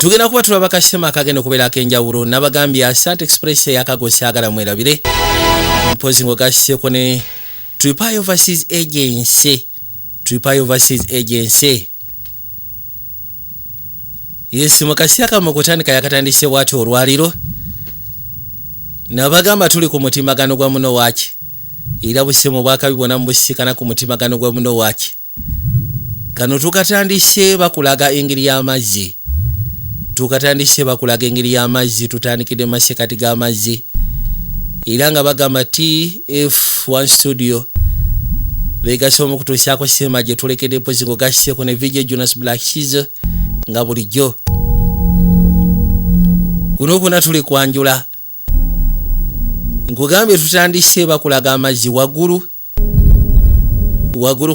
Tugenda kuba tulaba kasema akagenda kubeera ak'enjawulo nabagambye Asante Express yakagose agala mwerabire mpozi ngo gaseko ne Tripai Overseas Agency Yes mukasi akama kutandika yakatandise watu olwaliro nabagamba tuli ku mutimagano gwa muno wachi era busemo bwakabibona mbusikana ku mutimagano gwa muno wachi kano tukatandise bakulaga engiri y'amazzi tutandikide masekati g'amazzi era nga bagamba TF1 studio begasoma kutusyako sema je tulekede pozigo gashe kone video Jonas Black Shizo nga bulijjo kuno kuna tuli kwanjula nkugambye tutandise bakulaga amazzi waguru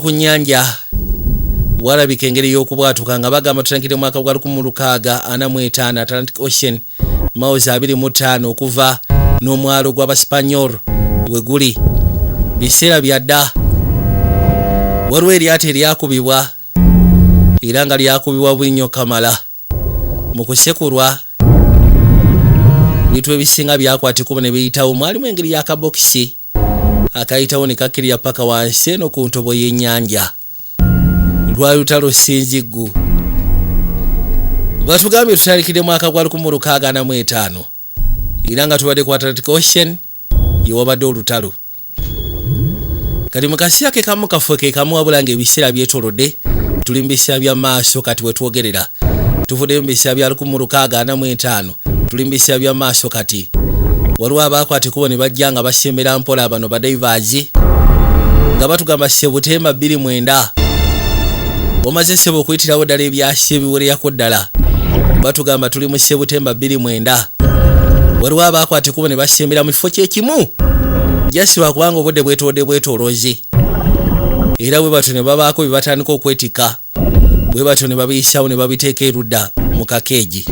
ku nyanja walabika engeri y'okubwatuka nga bagamba tutandikire mwaka gwa 1645 Atlantic Ocean miles 25 okuva n'omwalo gw'Abasipanyol weguli biseera byadda waliwo eryato eryakubibwa era nga lyakubibwa bulinyo kamala mu kusekulwa bitu ebisinga byakwatikubwa ne biyitawo mwalimu engeri y'akabokisi akayitawo ne kakkirira paka wansi eno ku ntobo y'ennyanja lwalutalo sinzigu batugambye tutandikire mwaka gwa 1645 era nga tubadde ku Atlantic Ocean yewabadde olutalo kati mukasi yake kamu kafuke kamu wabula ng'ebiseera byetolodde tuli mu biseera bya maaso kati wetwogerera tuvudde mu biseera bya 1645 tuli mu biseera bya maaso kati waliwo abaakwatikubo ne bajja nga basembera mpola bano badivers nga batugamba Sebutemba 29 omaze sebo okuyitirawo ddala ebyasi ebiwereyako ddala batugamba tuli mu Sebutemba 29 waliwo abaakwatikubo ne basembera mu kifo kyekimu jasi lwakubanga obudde bwetoloozi era bwe batyo ne babaako bye batandika okwetika bwe batyo ne babiyisawo ne babiteeka erudda mu kakeegi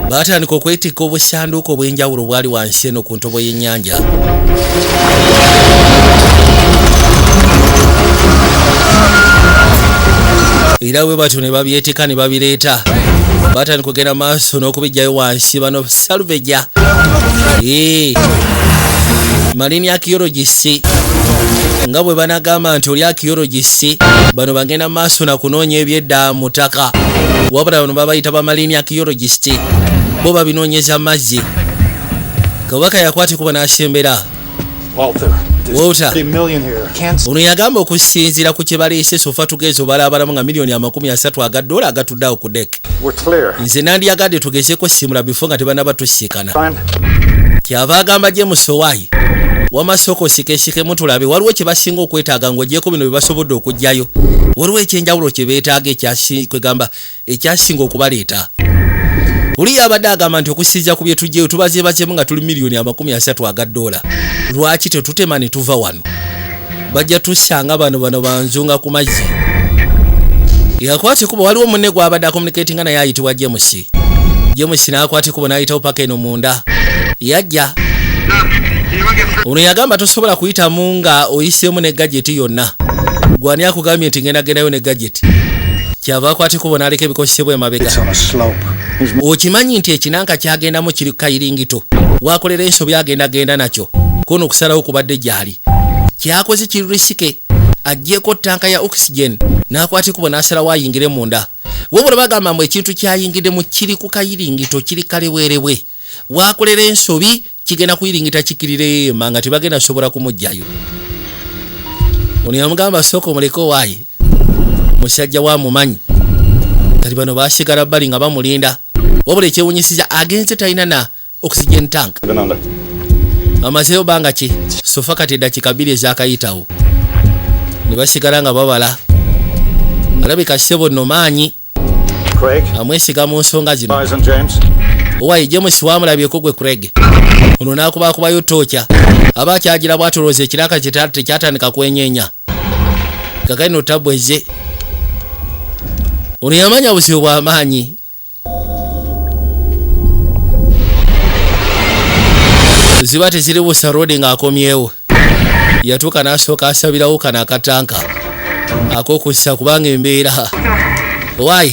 batandika okwetika obusanduuko obw'enjawulo bwali wansi eno ku ntobo y'ennyanja era bwe batyo ne babyetika ne babireeta batandika okugenda maaso n'okubijjayo wansi bano salveja marine archaeologist nga bwe banagamba nti oli archaeologist bano bagenda maaso na kunoonya ebyedda mu ttaka wabula bano babayita ba marine archaeologist bo babinoonyeza mazzi kabaka yakwatikuba n'asembera Walter ono yagamba okusinziira ku kye baleese sofa tugeze obalabalamu nga $30 million agatuddeawo ku dek nze nandiyagadde tugezeko simula bifo nga tebanaba tusikana kyava agamba James Owai wamasoko sikeshikemu tulabe waliwo kye basinga okwetaaga ng'ogyeko bino bye basobodde okugjayo waliwo ekyenjawulo kye beetaaga ekyasinga okubaleeta uli yabadde agamba nti okusinziira ku bye tujjeyo tubazeebazemu nga tuli $30 lwaki tetutema ne tuva wano bajja tusanga bano banzunga ku mazzi yakwatikuba waliwo munne gwabadde communicating naye ayitibwa James n'akwatikuba n'ayitawo paka eno munda yajja ono yagamba tosobola kuyitamu nga oyiseemu ne gadget yonna gwani akugambye nti gendayo ne gadget kyava akwatikuba n'aleka ebikosebwa emabega okimanyi nti ekinanka kyagendamu kiri kayiringito wakolera ensobi agenda nakyo kono okusalawo kubadde gyali kyakoze kirisike ajjeko tanka ya oxygen n'akwatikuba n'asalawo ayingire munda wabula bagamba mbu ekintu kyayingidemu kiri ku kayiringito kiri kaleweerewe wakolera ensobi kigenda kuyiringita kikirire manga tebagenda sobola kumugjayo ono yamugamba soko muleko waayi musajja wa mumanyi kati bano basigala bali nga bamulinda wabula ekyewunyisiza agenze talina na oxygen tank amazeyo banga ki sofa kati eddakiika 2 ezakayitawo ne basigala nga babala alabika ssebo nno maanyi amwesiga mu nsonga zino owaye James wamulabyeko gwe Craig ono n'akubakubayo tooca aba akyagira bwatolooza ekiraka tekyatandika kwenyeenya kakali no tabweze ono yamanya buzibu bw'amaanyi ziba teziri busa road nga akomyewo yatuuka n'asooka asabirawo kana akatanka ak'okussa kubanga embeera Why?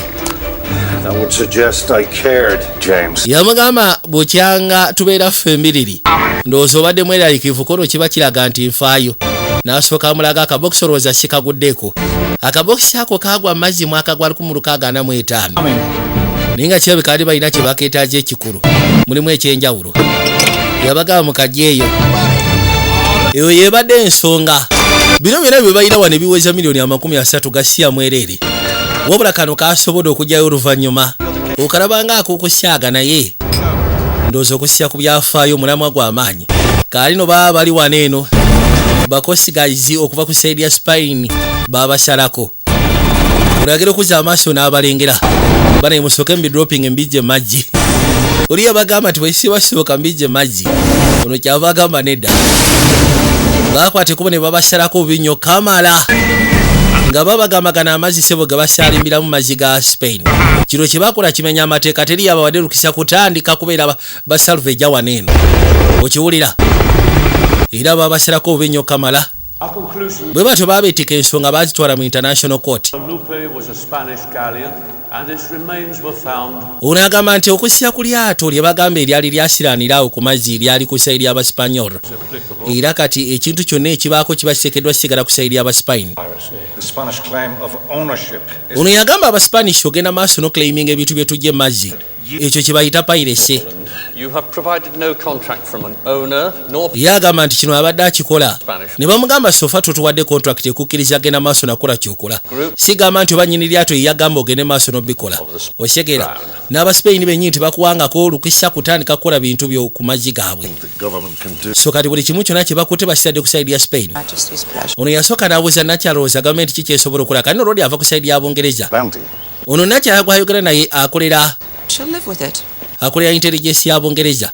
That would suggest I cared, James. Yamugamba bukyanga tubeera ffembiriri ndowooza obadde mweralikivu kono kiba kiraga nti nfaayo n'asooka amulaga akabokisi olowooza sikaguddeko akabokisi ako kaagwa amazzi mwaka gwa 1645 naye nga kirabika ali balina kye bakeetaaza ekikulu mulimu ekyenjawulo yabagamba mukajja eyo yebadde ensonga bino byonna bye balina wano ebiweza miliyoni 30 gasiya mwereere wabula kano kasobodde okujjayo oluvannyuma okalabanga akukusyaga naye ndowooza okusya ku byafaayo omulamwa gw'amaanyi kaalino baba bali wano eno bakosigazi okuva ku saidi ya Spain babasalako olagera okuza amaaso n'abalengera bana emusooke mbidroping embijje majji oli yabagamba nti bwesi basooka mbijje majji ono kyava agamba nedda bakwate kubo ne babasalako binyo kamala nga babagamagana amazzi sebo ge basalimbira mu mazzi ga Spain kiro kye bakola kimenya amateeka teri yabawadde lukisa kutandika kubeera basalveja wano eno okiwulira era babasalako binyo kamala bwe batyo babeetika ensonga bazitwala mu international court ono agamba nti okusya ku lyato lye bagamba eryali lyasiranira awo ku mazzi lyali ku saidi y'Abasipanyol era kati ekintu kyonna ekibaako kibasekeddwa sigala ku saidi y'Abaspain ono yagamba Abaspanish ogenda maaso n'oclaiming ebintu bye tujja emazzi ekyo kibayita piracy. Yagamba nti kino abadde akikola ne bamugamba sofa tutuwadde contract ekukkiriza agenda maaso nakola kyokola sigamba nti oba nnyini lyato yeyagamba ogende maaso n'obikola osekera n'Abaspain bennyini tebakuwangako olukisa kutandika kukola bintu byo ku mazzi gaabwe so kati buli kimu kyonna kye bakutte basiradde ku saidi ya Spain. Ono yasooka n'abuuza Nakyalowooza gavumenti ki kyesobola okukola kati no Lodi ava ku saidi ya Bungereza ono Nakyala gw'ayogera naye akolera intelligence ya Bungereza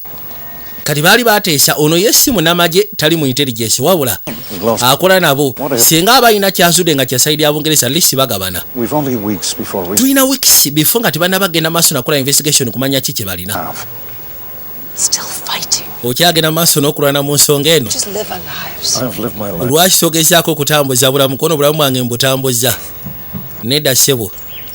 kati baali bateesa ono yesimu n'amagye tali mu intelligence wabula akola nabo singa abalina kyazudde nga kya saidi ya Bungereza lisi bagabana tulina weeks before nga tebana bagenda maaso nakola investigation kumanya ki kye balina okyagenda maaso n'okulwana mu nsonga eno lwaki togezaako okutambuza bulamu kono bulamu bwange mbutambuza nedda ssebo.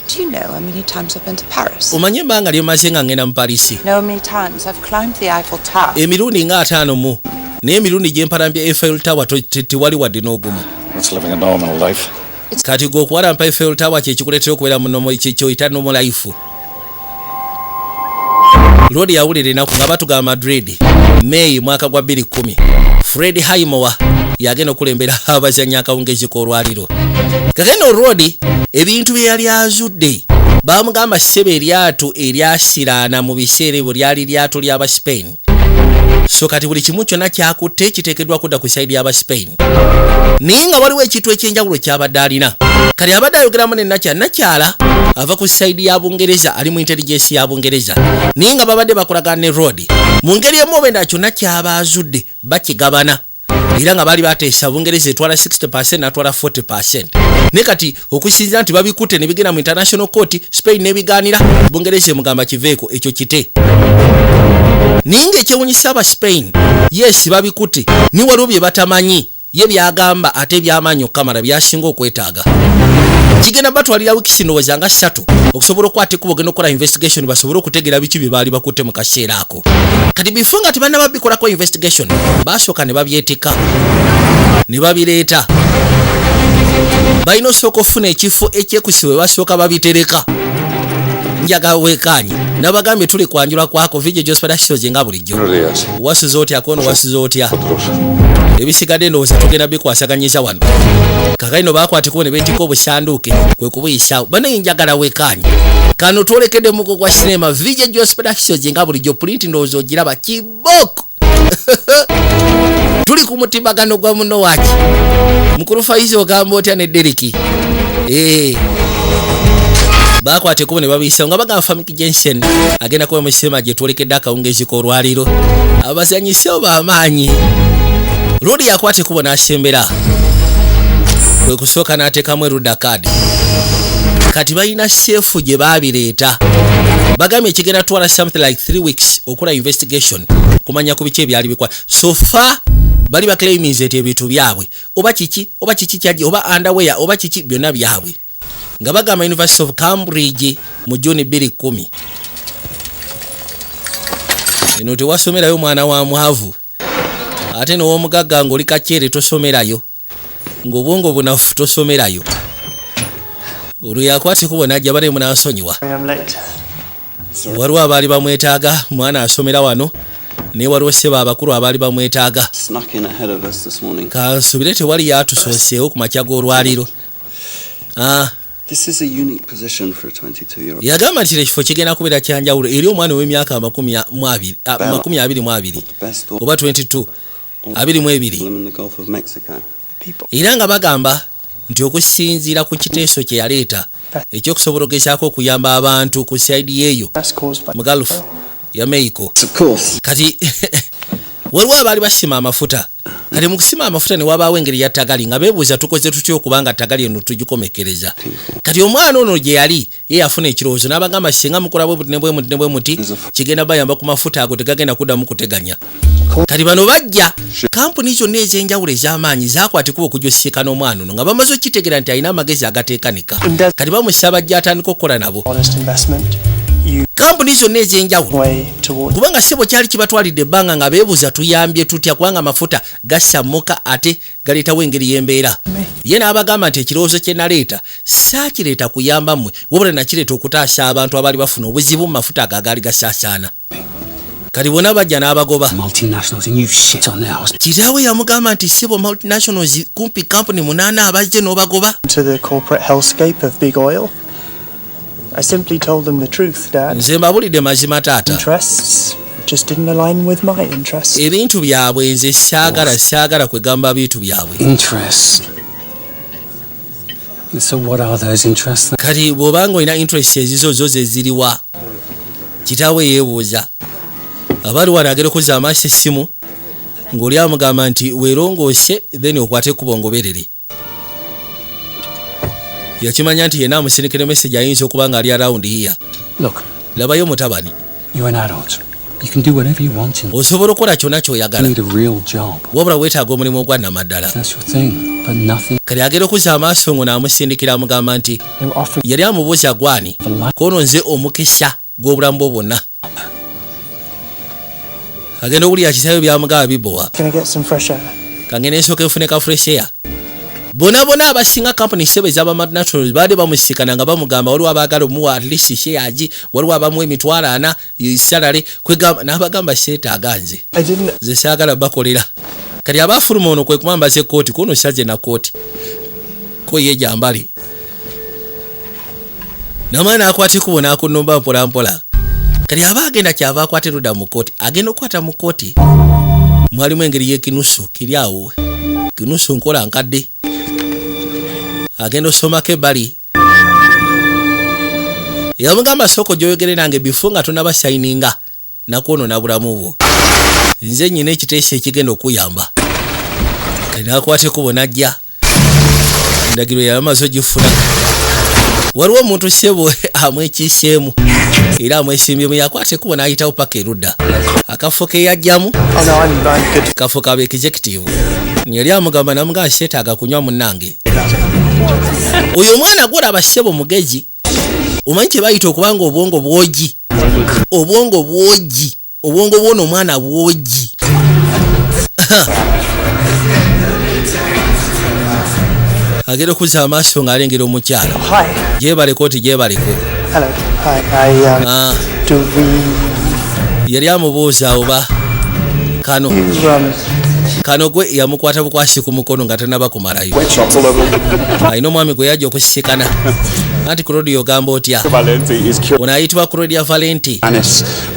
Do you know how many times I've been to Paris? Umanye mbanga lyemaze nga ngenda mu Paris. Know how many times I've climbed the Eiffel Tower? Emirundi nga 5 mu. Naye emirundi gye mpalambya Eiffel Tower tewali wadde n'ogumu. It's living a normal life. Kati gwe okuwalampa Eiffel Tower kye kikuleetera okubeera mu normal kyoyita normal life. Lodi yawulira ennaku nga batugaba Madrid May mwaka gwa 2010 Fred Haimowa yagenda okulembera abazannya akawungezi k'olwaliro. Kakeno Lodi ebintu bye yali azudde bamugamba ssebe eryato eryasiraana mu biseera ebyo lyali lyato ly'aba Spain so kati buli kimu kyonna kyakutte kiteekeddwa kudda ku saidi y'aba Spain naye nga waliwo ekintu ekyenjawulo kyabadde alina kati abadde ayogeramu ne Nakyala ava ku saidi ya Bungereza ali mu intelligence ya Bungereza naye nga babadde bakolagana ne Rodi mu ngeri emu oba endala kyonna kyaba azudde bakigabana era nga bali bateesa Bungereza etwala 60% natwala 40% ne kati okusinzira nti babikutte ne bigenda mu international court Spain nebigaanira Bungereza emugamba kiveeko ekyo kite ninga ekyewunyisa aba Spain yes babikutte ni waliwo bye batamanyi ye byagamba ate by'amaanyi okamala byasinga okwetaaga kigenda batwalira wikisi ndowooza nga 3 okusobola okukwata ekkubo ogenda okukola investigation basobole okutegeera biki bye baali bakutte mu kaseera ako kati bifo nga tebanna babikolako investigation basooka ne babyetika ne babireeta balina osooka ofuna ekifo ekyekusi we basooka babitereka njaga weekaanyi nabagambye tuli kwanjula kwako vijjo Josphat nga bulijjo wasuza otya kono wasuza otya ebisigadde ndowooza tugenda bikwasaganyiza wano kakaino bakwate kubo ne beetika obusanduuke kwe kubuyisaawo banaye njagala weekaanyi kano twolekedde muko gwa sinema vijjo Josphat nga bulijjo print ndowooza ogiraba kiboko tuli ku mutimbagano gwa muno waki mukulu Faizo ogamba otya ne Deriki bakwate kubo ne babiyisa nga bagamba Famiki Jensen agenda kuba mu sinema gye twolekedde akawungezi k'olwaliro abazanyise oba amaanyi Rodi yakwate kubo n'asembera kwe kusooka n'ateekamu erudda kaadi kati balina seefu gye baabireeta bagambye ekigenda twala something like 3 weeks okukola investigation kumanya ku biki ebyali bikwa so far bali baclaiming eti ebintu byabwe oba kiki kyajja oba underwear oba kiki byonna byabwe nga bagamba University of Cambridge mu June 2010. Eno tewasomerayo mwana wa mwavu ate n'ow'omugagga ng'oli kakyere tosomerayo ng'obwongo bunafu tosomerayo. Olwo yakwate kubona ajja bale munansonyiwa. Waliwo abaali bamwetaaga mwana asomera wano naye waliwo sseba abakulu abaali bamwetaaga. Kansubire tewali yatusooseewo ku makya g'olwaliro. This is a unique position for a 22-year-old. Yagamba nti ekifo kigenda kubeera kyanjawulo eri omwana w'emyaka 22 oba 22 22 era nga bagamba nti okusinziira ku kiteeso kye yaleeta ekyokusobologezaako okuyamba abantu ku saidi yeeyo mu Gulf ya Mexico. Kati waliwo abaali basima amafuta kati mu kusima amafuta ne wabaawo engeri ya tagali nga beebuuza tukoze tutyo okubanga tagali eno tugikomekereza. Kati omwana ono gye yali ye yafuna ekirowoozo n'abagamba singa mukola bwe muti kigenda bayamba ku mafuta ago tegagenda kuddamu kuteganya. Kati bano bajja kampuni zonna ez'enjawulo ez'amaanyi zaakwatikuba okujosika n'omwana ono nga bamaze okitegeera nti alina amagezi agateekanika. Kati bamusaba ajja atandika okukola nabo. Kampuni zonna ez'enjawulo kubanga ssebo kyali kibatwalidde ebbanga nga beebuuza tuyambye tutya kubanga amafuta gasammuka ate galeetawo engeri y'embeera. Ye n'abagamba nti ekirowoozo kye naleeta saakireeta kuyamba mmwe wabula nakireeta okutaasa abantu abaali bafuna obuzibu mu mafuta ago agaali gasaasaana. Kati bonna bajja n'abagoba. Kitaawe yamugamba nti ssebo multinationals kumpi kampuni 8 abazze n'obagoba. To the corporate hellscape of big oil. I simply told them the truth, Dad. Nze mbabulidde mazima taata. Interests just didn't align with my interests. Ebintu byabwe nze saagala kwegamba bintu byabwe. Interests. So what are those interests? Kati bw'obanga olina interest ezizo zo ze ziriwa. Kitaawe yeebuuza. Abaali wano agenda okuzza amaaso essimu ng'oli amugamba nti weerongoose then okwate kubongoberere. Yakimanya nti yena amusindikira message ayinza okuba nga ali around here. Look, labayo mutabani. You're an adult. You can do whatever you want. Osobola okukola kyonna ky'oyagala. You need a real job. Wabula weetaaga omulimu ogwa namaddala. That's your thing, but nothing. Kali agenda okuzza amaaso ngo n'amusindikira amugamba nti yali amubuuza gwani kono nze omukisa gw'obulamu bwo bwonna. Agenda okuwulira kitaawe byamugamba bibowa. Kangenda ensooka enfune ka fresh air. Bonna abasinga company sebe z'aba multinationals baade bamusikana nga bamugamba waliwo abaagala omuwa at least shares waliwo abamu emitwalo 4 salary kwegamba n'abagamba seetaaga nze saagala bakolera. Kati abaafuluma ono kwe kumwambaza ekkooti kuno saze na kooti ko ye jambali n'amaana akwate kubo n'akunnumba mpolampola. Kati aba agenda kyava akwate ludda mu kooti agenda okukwata mu kooti mwalimu engeri y'ekinusu kiri awo kinusu nkola nkadde agenda osomako ebbali. Yamugamba soko gyoyogere nange bifo nga tonabasayininga nakwonoona bulamu bwo. Nze nnyina ekiteeso ekigenda okuyamba. Kati n'akwate kubo n'ajja endagiro yamaze ogifuna. Waliwo omuntu ssebo amwekiiseemu era amwesimbyemu yakwate kubo n'ayitawo paka erudda. Akafo ke yajjamu kafo kaba executive. Yali amugamba namugamba seetaaga kunywa munnange. Oyo omwana gwolaba ssebo mugezi. Omanyi kye bayita okubanga obwongo bwogi. Obwongo bw'ono omwana bwogi. Agenda okuzza amaaso ng'alengera omukyala. Gyebaleko ti gyebaleko. Yali amubuuza oba kano gwe yamukwata bukwasi ku mukono nga tanaba kumalayo. Alina omwami gwe yajja okusisikana. Anti Claudio ogamba otya? Ono ayitibwa Claudia Valenti.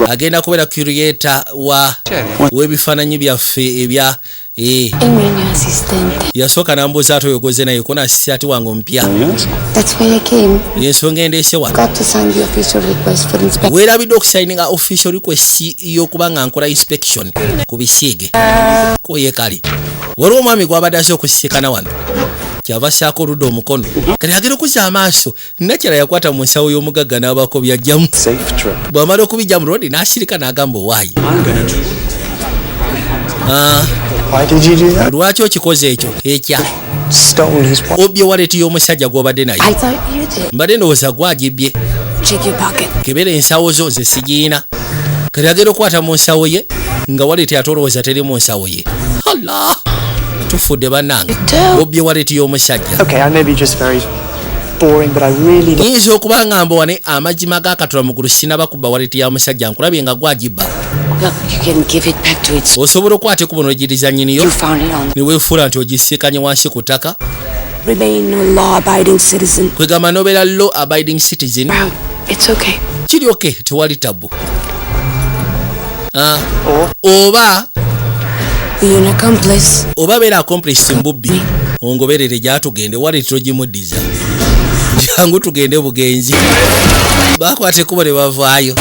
Agenda kubeera creator w'ebifaananyi byaffe ebya yasooka n'ambuuza ate oyogoze naye kona asisi ati wange omupya. Yensonga endeese wano. Weerabidde okusayininga official request y'okuba nga nkola inspection ku bisiige. Koye kali. Waliwo omwami gw'abadde aze okusisikana wano. Kyava ssaako oludda omukono. Kati agenda okuzza amaaso. Nakyala yakwata mu nsawo y'omugagga n'abaako byajjamu. Bw'amala okubijja mu road n'asirika n'agamba owaayi. Why did you do that? Lwaki okikoze ekyo ekya stole his wife. Obye wallet y'omusajja gw'obadde naye. I thought you did. Mbadde ndowooza gwagibye. Check your pocket. Kebera ensawo zo nze sigiina. Kati agenda okukwata mu nsawo ye nga wallet atolowooza teri mu nsawo ye. Allah! Tufudde bannange. Obye wallet y'omusajja. Okay, I may be just very boring, but I really don't. Nyinza okuba nga mbowane amagima g'akatula mu gulu sinaba kubba wallet ya musajja nkulabye nga gwagibba. Look, you can give it back to its. Osobola okukwata ku buno ogiriza nnyiniyo You found it on. ne weefuula nti ogisiikanye wansi ku ttaka. Remain a law-abiding citizen. Kwegamba nobeera law abiding citizen. Wow, it's okay. Kiri oke tewali tabu. Oba Be an accomplice. oba beera accomplice mbubbi ongoberere gyatugende wali togimuddiza jangu tugende bugenzi bakwate kubo ne bavaayo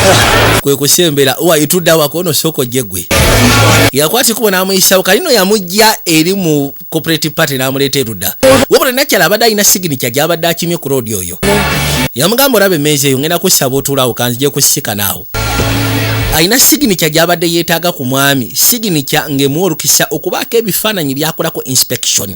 kwe kusembera wayitudda wakono soko jegwe yakwate kubo n'amuyisawo kalino yamujja eri mu cooperative party n'amuleeta erudda wabula nakyala abadde alina signature gy'abadde akimye ku road oyo yamugamba olaba emmeeza eyo ngenda kusaba otuulaawo kanzije kusika naawo alina signature gy'abadde yeetaaga ku mwami signature ng'emuolukisa okubaako ebifaananyi byakolako inspection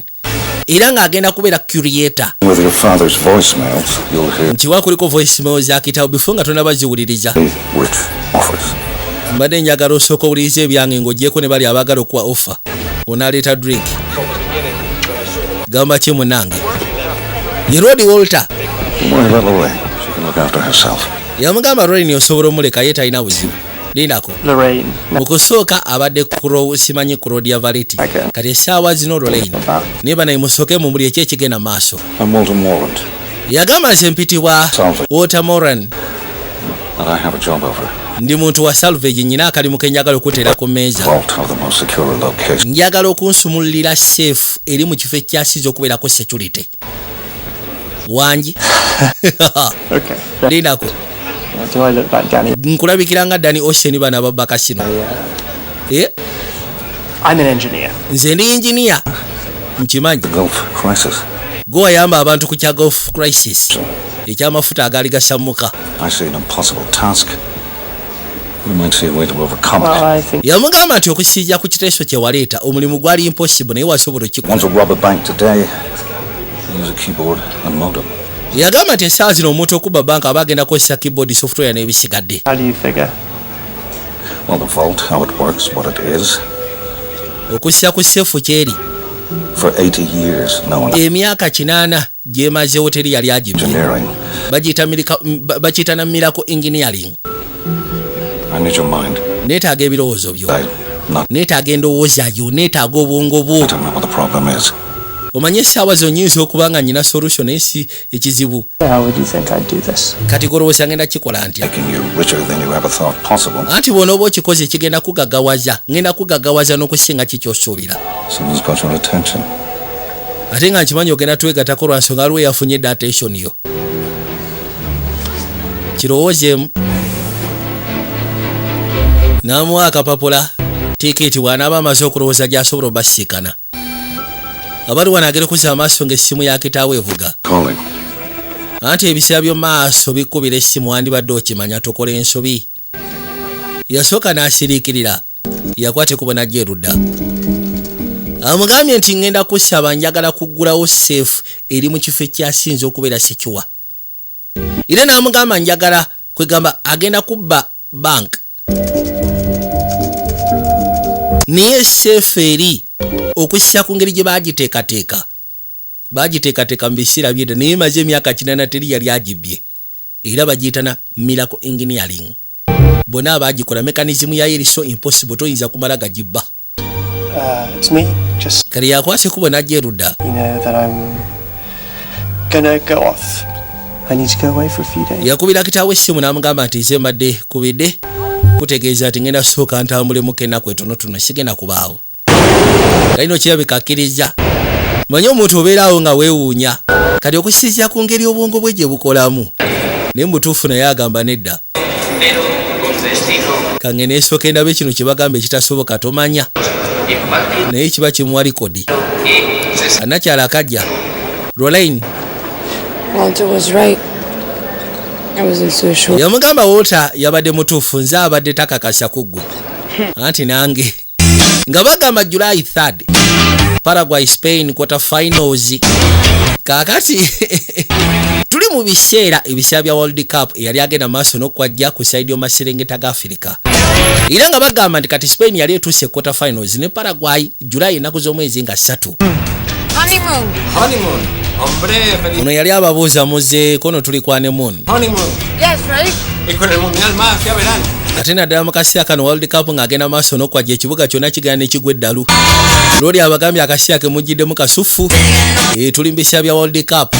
era ng'agenda kubeera curator With your father's voicemails, you'll hear nti wakuliko voicemail za kitabu before nga tonaba ziwuliriza which offers. mbadde njagala osooka owuliriza ebyange ng'ogyeko ne bali abaagala okuwa offer onaaleeta drink gamba ki munange ye Rod Walter Don't worry about Lorraine. She can look after herself. yamugamba Lorraine osobola omuleka ye talina buzibu linako Lorraine. mu kusooka abadde simanyi Claudia Valetti Okay. kati essaawa zino Lorraine naye banaye musooke mu muli ekyekigenda maaso I'm Walter Morland, yagamba nze mpitibwa Walter Moran and I have a job offer. ndi muntu wa salvage nyina akalimu ke njagala okuteera ku mmeeza Vault of the most secure location. njagala okunsumululira safe eri mu kifo ekyasiza okubeerako security wangi Okay. linako Do I look like Danny? nkulabikira nga Danny Ocean bana ababba kasino I'm an engineer. nze ndi engineer nkimanyi The Gulf Crisis. gwe wayamba abantu ku kya Gulf Crisis ekyamafuta agaali gasammuka I see an impossible task. We might see a way to overcome Well, it. I think yamugamba nti okusiija ku kiteeso kye waleeta omulimu gwali impossible naye wasobola Want okikola to rob a bank today? Use a keyboard and modem. yagamba nti essaawa zino omuntu okubba banka aba agenda kukozesa keyboard software n'ebisigadde how do you figure? Well, the vault, how it works, what it is. okussa ku seefu kyeri For 80 years, no one emyaka 8 gyemazeewo teri yali agibye engineering. bakiyita na miracle engineering I need your mind. neetaaga ebirowoozo byo Not. neetaaga endowooza yo neetaaga obwongo bwo I don't know what the problem is. omanye essaawa zo nyinza okuba nga nyina solution ensi ekizibu How would you think I'd do this? kati golowooza ngenda kikola ntya Making you richer than you ever thought possible. anti bwona oba okikoze kigenda kugagawaza ngenda kugagawaza n'okusinga kikyosuubira Someone's got your attention. ate nga nkimanyi ogenda twegatako lwa nsonga aliwo yafunye edda attention yo kirowoozeemu n'amuwa akapapula tikiti bw'anaaba amaze okulowooza gy'asobola obasiikana abali wano agera okuzza amaaso ng'essimu ya kitaawe evuga Calling. anti ebiseera by'omu maaso bikkubira essimu wandibadde okimanya tokola ensobi yasooka n'asiriikirira yakwate kubo najja erudda amugambye nti ngenda kusaba njagala kuggulawo seefu eri mu kifo ekyasinza okubeera sekiwa era n'amugamba njagala kwegamba agenda kubba bank naye seefu eri okussa ku ngeri gye bagiteekateeka mu biseera byedda naye maze emyaka 8 teri yali agibbye era bagiyitana miracle engineering bonna abagikola mekanizimu yayo eri so impossible toyinza kumala gagibba It's me. Just, kale yakwase kubo najja erudda you know, that I'm gonna go off. I need to go away for a few days. yakubira kitaawe essimu n'amugamba nti nze mbadde kubidde kutegeeza ati ngenda sooka ntambulemu kennaku etonotono sigenda kubaawo kalina okirabika akkiriza manye omuntu obeeraawo nga weewuunya kati okusinziira ku ngeri obwongo bwe gye bukolamu naye mutuufu naye agamba nedda kange neesooka endabe kino kye bagamba ekitasoboka tomanya naye kiba kimuwa likodi anakyala akajja Lorraine Walter was right. I wasn't so sure. yamugamba Walter yabadde mutuufu nze abadde takakasa ku ggwe anti nange nga bagamba July 3rd Paraguay Spain quarter finals. Kakati tuli mu biseera bya World Cup yali agenda maaso n'okwajja ku side y'omaserengeta ga Africa. Era nga bagamba nti kati Spain yali etuuse quarter finals ne Paraguay July ennaku z'omwezi nga 3. Honeymoon. Hombre, Ono yali ababuuza muze kono tuli kwa honeymoon. honeymoon. Yes, right? Y con el mundial más, ya verán. Ate naddala mu kaseera kano World Cup ng'agenda maaso n'okwajja ekibuga kyonna kigenda ne kigwa eddalu. Lodi abagambye akaseera ke mujjiddemu kasufu. Tuli mu biseera bya World Cup.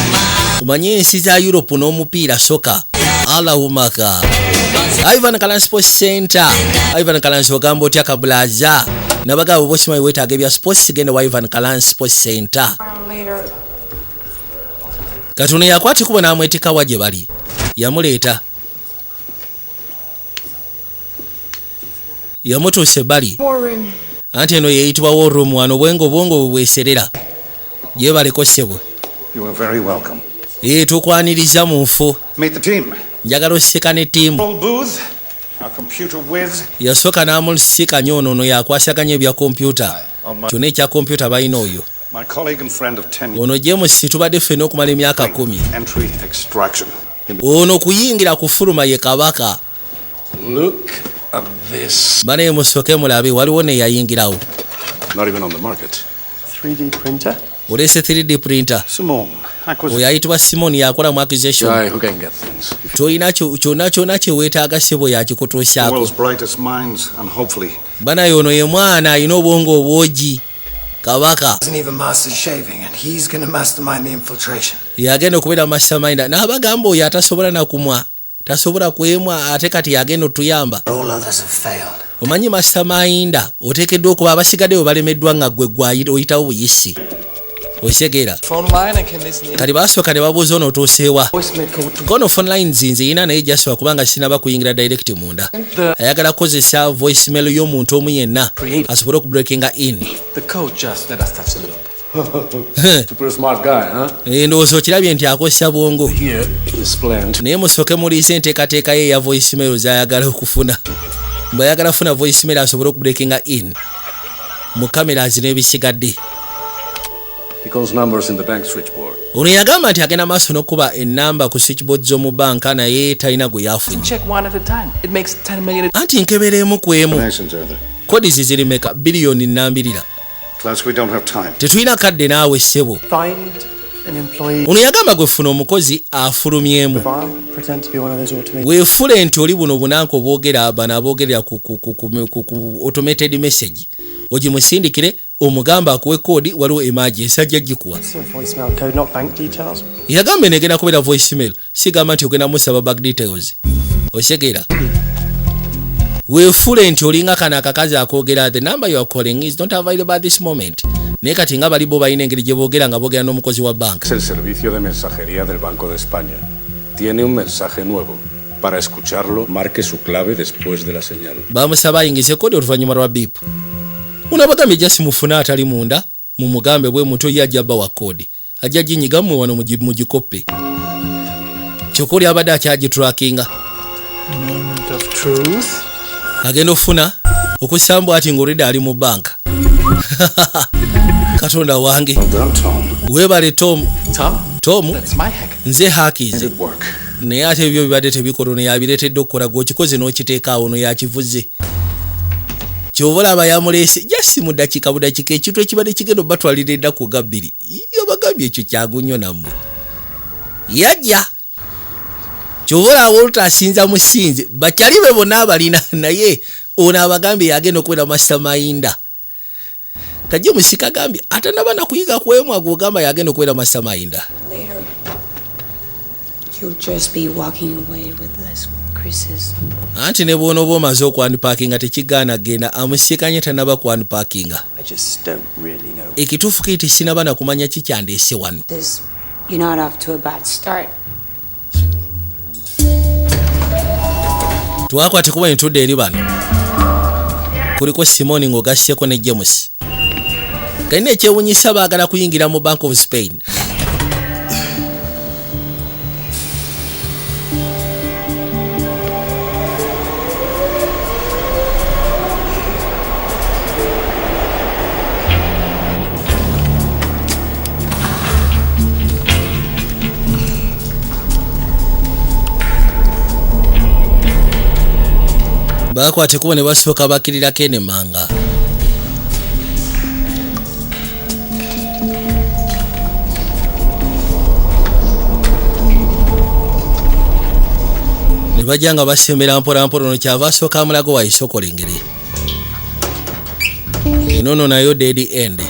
Tumanye ensi za Europe n'omupiira soka. Allahumaka. Ivan Kalanzi Sports Center. Ivan Kalanzi ogamba otya kabulaza. Nabagabo bosimayi weetaaga ebya sports genda wa Ivan Kalanzi Sports Center. Katuno yakwati kuba n'amwetika wa gye bali. Yamuleeta. Yamutuuse bali. Anti eno yeeyitibwa war room wano bwongo bweserera. Gye baleko ssebo. You are very welcome. Tukwaniriza mu nfu. Meet the team. Njagala oseka ne ttiimu. Full booth. Our computer whiz. Yasooka n'amusikanya ono yakwasaganya ebya kompyuta. Kyonna ekya kompyuta balina oyo. My colleague and friend of 10 years. Ono James tubadde ffenna okumala emyaka 10. Entry extraction. Ono kuyingira kufuluma ye kabaka. Look at this. Bane musooke mulabe waliwo ne yayingirawo. Not even on the market. 3D printer. Olese 3D printer. Simone. Oyo ayitibwa Simon yakola mu accusation. Who can get things? Toyina kyonna kyeweetaaga ssebo The yakikutuusaako. world's brightest minds and hopefully Bana ono ye mwana alina obwongo obwogi. Kabaka. Doesn't even master shaving, and he's gonna mastermind the infiltration. Yagenda okubeera mastermind n'abagamba oyo atasobola nakumwa tasobola kwemwa ate kati yagenda otuyamba. All others have failed. Omanyi mastermind oteekeddwa okuba abasigaddeyo balemeddwa nga gwe oyitawo buyisi. Osegeera Phone line, I can listen in. kati basooka ne babuuza ono otuuseewa Voicemail code to kono phone line nzinze yina naye jasaba kubanga sinaba kuyingira direct munda ayagala kukozesa voicemail y'omuntu omu yenna asobole okubreakinga in. the code. Just let us touch the loop. super smart guy, huh? Ndowooza okirabye nti akozesa bwongo Here is planned. naye musooke muliise enteekateeka ye eya voicemail z'ayagala okufuna. Bw'ayagala kufuna voicemail asobole okubreakinga in mu cameras n'ebisigadde. He calls numbers in the bank switchboard. Ono yagamba nti agenda maaso n'okuba ennamba ku switchboard z'omu banka naye talina gwe yafunye. Check one at a time. It makes 10 million. Anti nkebera emu ku emu Donations are there. kodi zizirimeka biliyoni nnambirira. Class, we don't have time. Tetulina kadde naawe ssebo. Find an employee. Ono yagamba gwe funa omukozi afulumyemu. File, pretend to be one of those automated. Weefule nti oli buno bunanka obwogera bano aboogerera ku automated message. Ogimusindikire omugamba akuwe koodi waliwo emergency ajja gikuwa. It's a voicemail code, not bank details. Yagamba negenda kubeera voicemail sigamba nti ogenda musaba bank details. Osegeera weefule nti olinga kana akakazi akoogera the number you are calling is not available at this moment. Naye kati nga bali bo balina engeri gye boogera nga boogera n'omukozi wa banka. Es el servicio de mensajería del Banco de España. Tiene un mensaje nuevo. Para escucharlo, marque su clave después de la señal. Bamusaba ayingize koodi oluvannyuma lwa beep. Unabagambye jasi mufuna atali munda mumugambe bwe muto yajja bawa koodi. Ajja ginyiga mmwe wano mu gikoppe. Kyokoli abadde akyagitrackinga. Moment of truth. Agenda ofuna okusambwa ati ng'olidde ali mu banka. Katonda wange. Well done, Tom. Weebale Tom. Tom, That's my hack. nze haakize. Good work. Naye ate ebyo bibadde tebikola ono yabireetedde okukola gw'okikoze n'okiteeka awo ono yakivuze. Kyova olaba yamuleese jasi mu ddakiika budakiika ekintu ekibadde kigenda batwalira ennaku ga 2. Yabagambye ekyo kyagunnyo nammwe. Yajja. Kyova olaba olutasinza musinze bakyali be bonna abalina naye ono abagambye yagenda okubeera mastermind. Kajje musika gambye atanaba na kuyiga kwemwa gwogamba yagenda okubeera mastermind. Later, you'll just be walking away with less creases. Anti ne bwono bwomaze okwandipakinga tekigaana genda amusikanye tanaba kwandipakinga. I just don't really know. Ekituufu kiti sinaba na kumanya kikyandeese wano. This, you're not off to a bad start. Twakwate kuba entudde eri bano. Kuliko Simoni ng'ogasseko ne James. Kalina ekyewunyisa baagala kuyingira mu Bank of Spain. bakwate kuba ne basooka bakirirako ene manga. Ne bajja nga basembera mpolampola ono kyava asooka amulago waisokola engeri. Enono nayo dead end.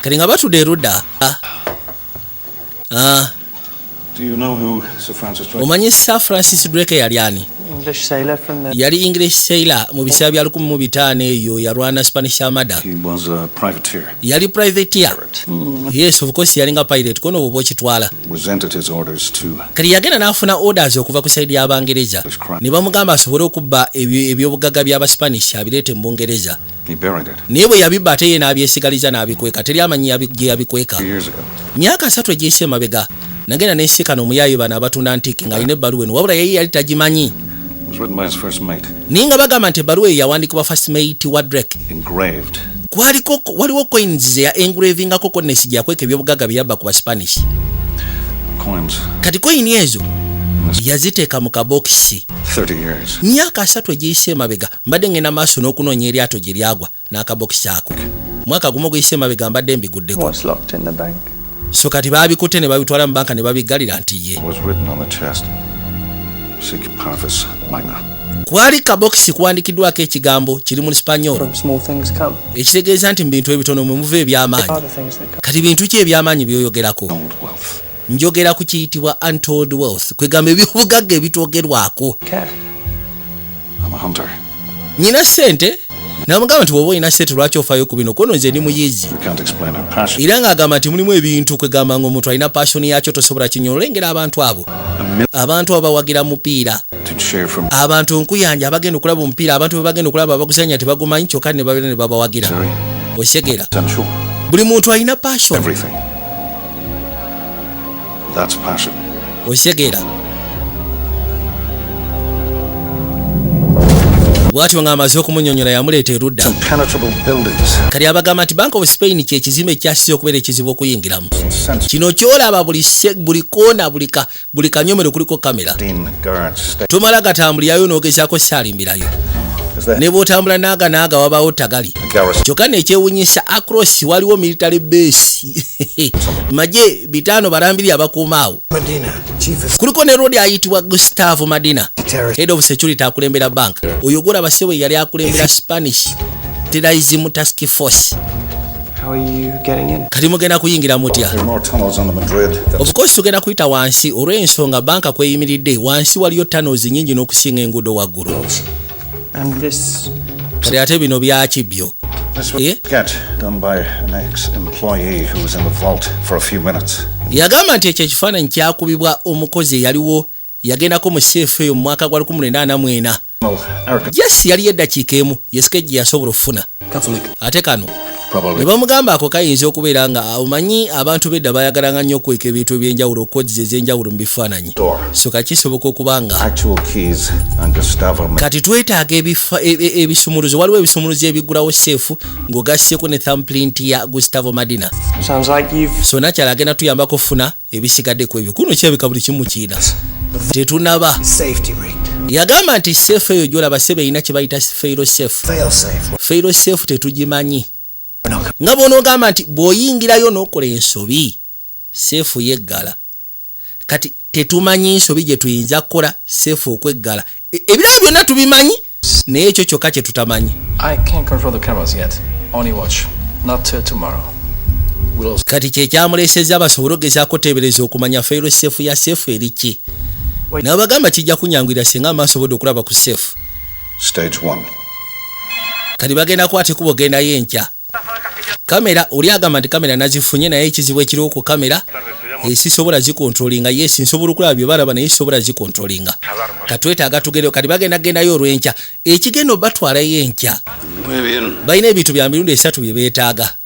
Kati nga batudde erudda. Do you know who Sir Francis Drake? Omanyi Sir Francis Drake yali ani? English sailor from the... Yali English sailor mu biseera bya 1500 eyo yalwana Spanish Armada. He was a privateer. Yali privateer. Yes, of course yali nga pirate kono bwo kitwala. Resented his orders to... Kali yagenda n'afuna orders okuva ku side y'Abangereza. Ne bamugamba asobole okubba ebyobugagga by'aba Spanish abireete mu Bungereza. He buried it. Naye bwe yabibba ate ye n'abyesigaliza n'abikweka. Teri amanyi gye yabikweka. 2 years ago. Myaka 3 egiyise emabega. Nagenda n'ensikana omuyayi bano abatunda antiiki ng'alina ebbaluwa eno wabula yali tagimanyi. It was written by his first mate. Naye nga bagamba nti ebbaluwa eyo yawandiikibwa first mate wa Drake. Engraved. Waliwo coins ya engravingako coordinates gyakweka ebyobugagga bye yabba ku ba Spanish. Coins. Kati coin ezo yaziteeka mu kabokisi. 30 years. Myaka 3 egiyise emabega mbadde ngenda maaso n'okunoonya eryato gye lyagwa n'akabokisi ako. Mwaka gumu guyise emabega mbadde mbiguddeko. What's locked in the bank? So kati babikutte ne babitwala mu banka ne babiggalira nti ye. Was written on the chest. Sic parvis magna. Kwali kabokisi kuwandikiddwako ekigambo kiri mu Spanyol. From small things come. Ekitegeeza nti mu bintu ebitono mwe muva eby'amaanyi. Other things that come. Kati bintu ki eby'amaanyi byoyogerako? Old wealth. Njogera ku kiyitibwa untold wealth. Kwegamba ebyobugagga ebitwogerwako. Care. I'm a hunter. Nyina ssente namugamba nti woba olina ssente lwaki ofaayo ku bino kono nze ndi muyizi. We can't explain our passion. Era ng'agamba nti mulimu ebintu kwegamba ng'omuntu alina passion yakyo tosobola kinyo olengera abantu abo. Abantu abawagira mupiira. To share from... Abantu nkuyanja abagenda okulaba omupiira abantu be bagenda okulaba abaguzanya tebagumanyi kyokka ne babeera ne babawagira. Osegera. Potential. Buli muntu alina passion. Everything. That's passion. Osegera. Bwatyo ng'amaze okumunyonyola yamuleeta erudda. Impenetrable buildings. Kali abagamba nti Bank of Spain kye kizimbe ekyasize okubeera ekizibu okuyingiramu. Kino kyolaba buli koona buli kanyomero kuliko kamera. Tomala gatambulirayo n'ogezaako saalimbirayo. Ne bw'otambula naaga wabaawo tagali. Kyokka nekyewunyisa across waliwo military base. Maje 5 barambiri abakuumaawo. Kuliko ne road ayitibwa Gustavo Medina. Head of Security akulembera bank. Oyo gula basewe yali akulembera Spanish Terrorism Task Force. How are you getting in? Kati mugenda kuyingira mutya? There are more tunnels on the Madrid. Of course tugenda kuyita wansi olw'ensonga banka kweyimiridde wansi waliyo tunnels nyingi n'okusinga enguudo waggulu. And this... Kati ate bino byaki byo? This was a sketch done by an ex-employee who was in the vault for a few minutes. Yagamba nti ekyo ekifaananyi kyakubibwa omukozi eyaliwo yagendako mu seefu eyo mu mwaka gwa 1994. Yes, yali eddakiika emu yesikeji yasobola okufuna. Ate kano ne bamugamba ako kayinza okubeera nga omanyi abantu bedda bayagalanga nnyo okweka ebintu ebyenjawulo codes ez'enjawulo mu bifaananyi. So kakisoboka okubanga kati twetaaga ebisumuluzo waliwo ebisumuluzo ebigulawo seefu ng'ogasseko ne thumbprint ya Gustavo Medina. So nakyala agenda tuyambako okufuna ebisigadde ku ebyo. Kuno kyebika buli kimu kiina. Tetunaba. Yagamba nti seefu eyo gyolaba sebe erina kye bayita fail safe. Fail safe tetugimanyi. Nga bw'onoogamba nti bw'oyingirayo n'okola ensobi seefu yeggala. Kati tetumanyi nsobi gye tuyinza kukola seefu okweggala. Ebirala byonna tubimanyi naye ekyo kyokka kye tutamanyi. I can't control the cameras yet. Only watch. Not till tomorrow. Kati kye kyamuleeseza basobole ogezaako teebereza okumanya fail safe ya seefu eri ki. N'abagamba kijja kunyangwira singa amaasobodde okulaba ku seefu. Stage 1. Kati bagenda kwate kubo gendayo enkya. Kamera oli agamba nti kamera nazifunye naye ekizibu ekiriwo ku kamera sisobola zikontrolinga. Yes, nsobola okulaba bye balaba naye sisobola zikontrolinga. Katwetaaga tugereyo kati bagenda gendayo olw'enkya. Ekigendo batwalayo enkya. Balina ebintu bya mirundi 3 bye beetaaga.